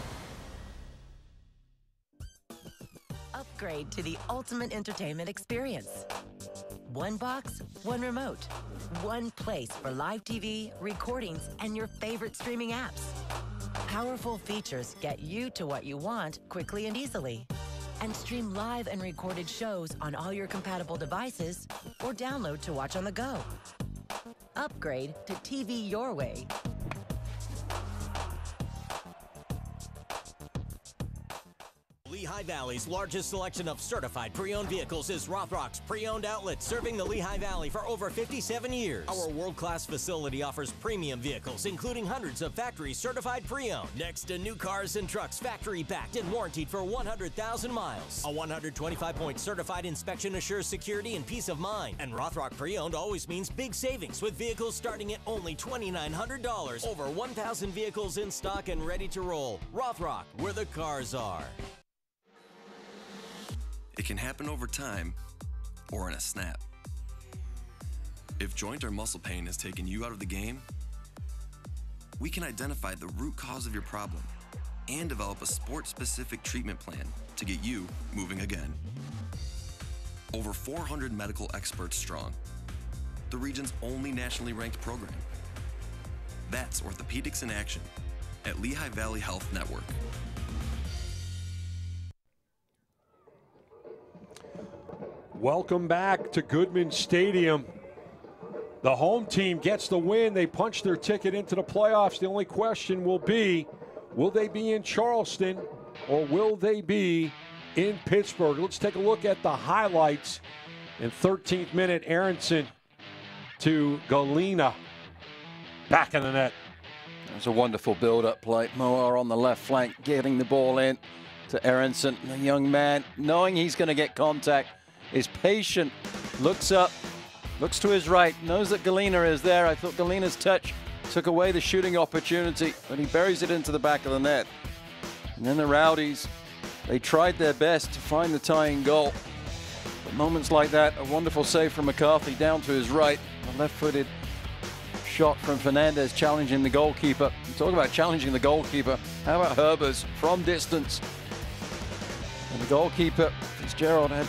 Upgrade to the ultimate entertainment experience. One box, one remote. One place for live TV, recordings, and your favorite streaming apps. Powerful features get you to what you want quickly and easily. And stream live and recorded shows on all your compatible devices or download to watch on the go. Upgrade to TV your way. Lehigh Valley's largest selection of certified pre-owned vehicles is Rothrock's pre-owned outlet, serving the Lehigh Valley for over 57 years. Our world-class facility offers premium vehicles, including hundreds of factory-certified pre-owned. Next to new cars and trucks factory-backed and warranted for 100,000 miles. A 125-point certified inspection assures security and peace of mind. And Rothrock pre-owned always means big savings, with vehicles starting at only $2,900. Over 1,000 vehicles in stock and ready to roll. Rothrock, where the cars are. It can happen over time or in a snap. If joint or muscle pain has taken you out of the game, we can identify the root cause of your problem and develop a sport-specific treatment plan to get you moving again. Over 400 medical experts strong, the region's only nationally ranked program. That's Orthopedics in Action at Lehigh Valley Health Network. Welcome back to Goodman Stadium. The home team gets the win. They punch their ticket into the playoffs. The only question will be, will they be in Charleston or will they be in Pittsburgh? Let's take a look at the highlights. In 13th minute, Aronson to Galena. Back in the net. It was a wonderful build-up play. Moar on the left flank, getting the ball in to Aronson. The young man, knowing he's going to get contact, is patient, looks up, looks to his right, knows that Galena is there. I thought Galena's touch took away the shooting opportunity, but he buries it into the back of the net. And then the Rowdies, they tried their best to find the tying goal. But moments like that, a wonderful save from McCarthy down to his right, a left-footed shot from Fernandez challenging the goalkeeper. Talk about challenging the goalkeeper. How about Herbers from distance? And the goalkeeper, Fitzgerald, had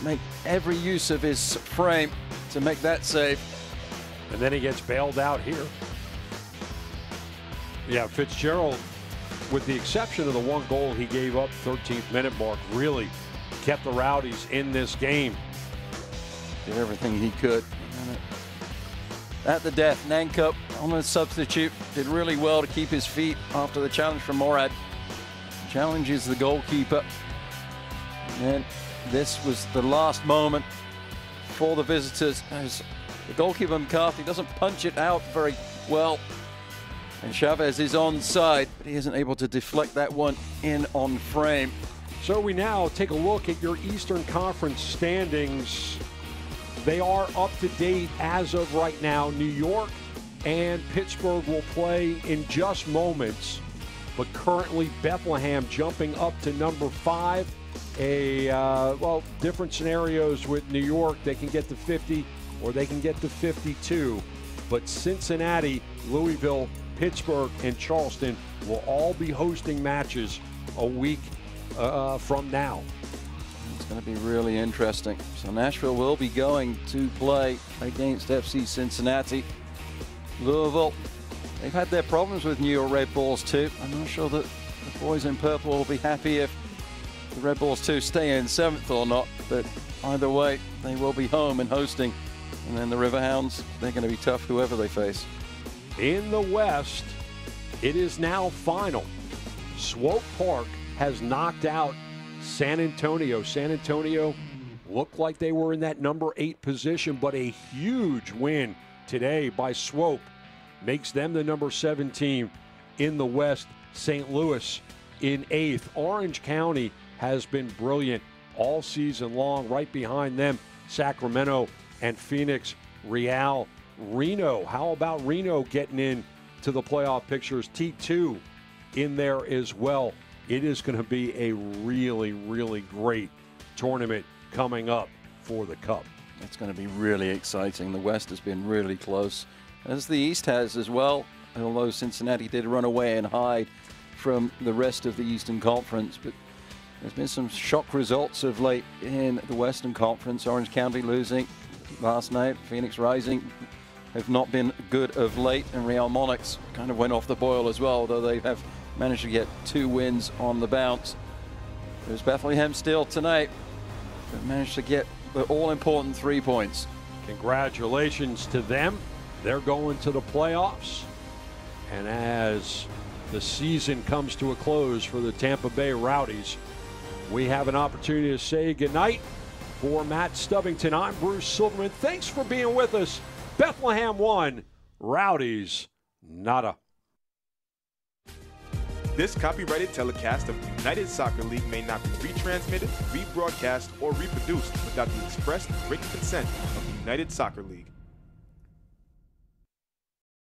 make every use of his frame to make that save. And then he gets bailed out here. Yeah, Fitzgerald, with the exception of the one goal he gave up 13th minute mark, really kept the Rowdies in this game. Did everything he could. At the death, Nankup on a substitute did really well to keep his feet after the challenge from Morad. Challenges the goalkeeper. And then this was the last moment for the visitors as the goalkeeper McCarthy doesn't punch it out very well. And Chavez is onside, but he isn't able to deflect that one in on frame. So we now take a look at your Eastern Conference standings. They are up to date as of right now. New York and Pittsburgh will play in just moments. But currently Bethlehem jumping up to number 5. Different scenarios with New York. They can get to 50 or they can get to 52. But Cincinnati, Louisville, Pittsburgh, and Charleston will all be hosting matches a week from now. It's going to be really interesting. So Nashville will be going to play against FC Cincinnati. Louisville, they've had their problems with New York Red Bulls too. I'm not sure that the boys in purple will be happy if the Red Bulls 2 stay in 7th or not, but either way, they will be home and hosting. And then the Riverhounds, they're going to be tough whoever they face. In the West, it is now final. Swope Park has knocked out San Antonio. San Antonio looked like they were in that number 8 position, but a huge win today by Swope makes them the number 7 team in the West. St. Louis in 8th. Orange County has been brilliant all season long. Right behind them, Sacramento and Phoenix. Real, Reno. How about Reno getting in to the playoff pictures? T2 in there as well. It is going to be a really, really great tournament coming up for the Cup. It's going to be really exciting. The West has been really close, as the East has as well, although Cincinnati did run away and hide from the rest of the Eastern Conference. But there's been some shock results of late in the Western Conference. Orange County losing last night. Phoenix Rising have not been good of late, and Real Monarchs kind of went off the boil as well, although they have managed to get 2 wins on the bounce. There's Bethlehem still tonight, but managed to get the all-important 3 points. Congratulations to them. They're going to the playoffs. And as the season comes to a close for the Tampa Bay Rowdies, we have an opportunity to say goodnight. For Matt Stubbington, I'm Bruce Silverman. Thanks for being with us. Bethlehem 1, Rowdies nada. This copyrighted telecast of the United Soccer League may not be retransmitted, rebroadcast, or reproduced without the express written consent of the United Soccer League.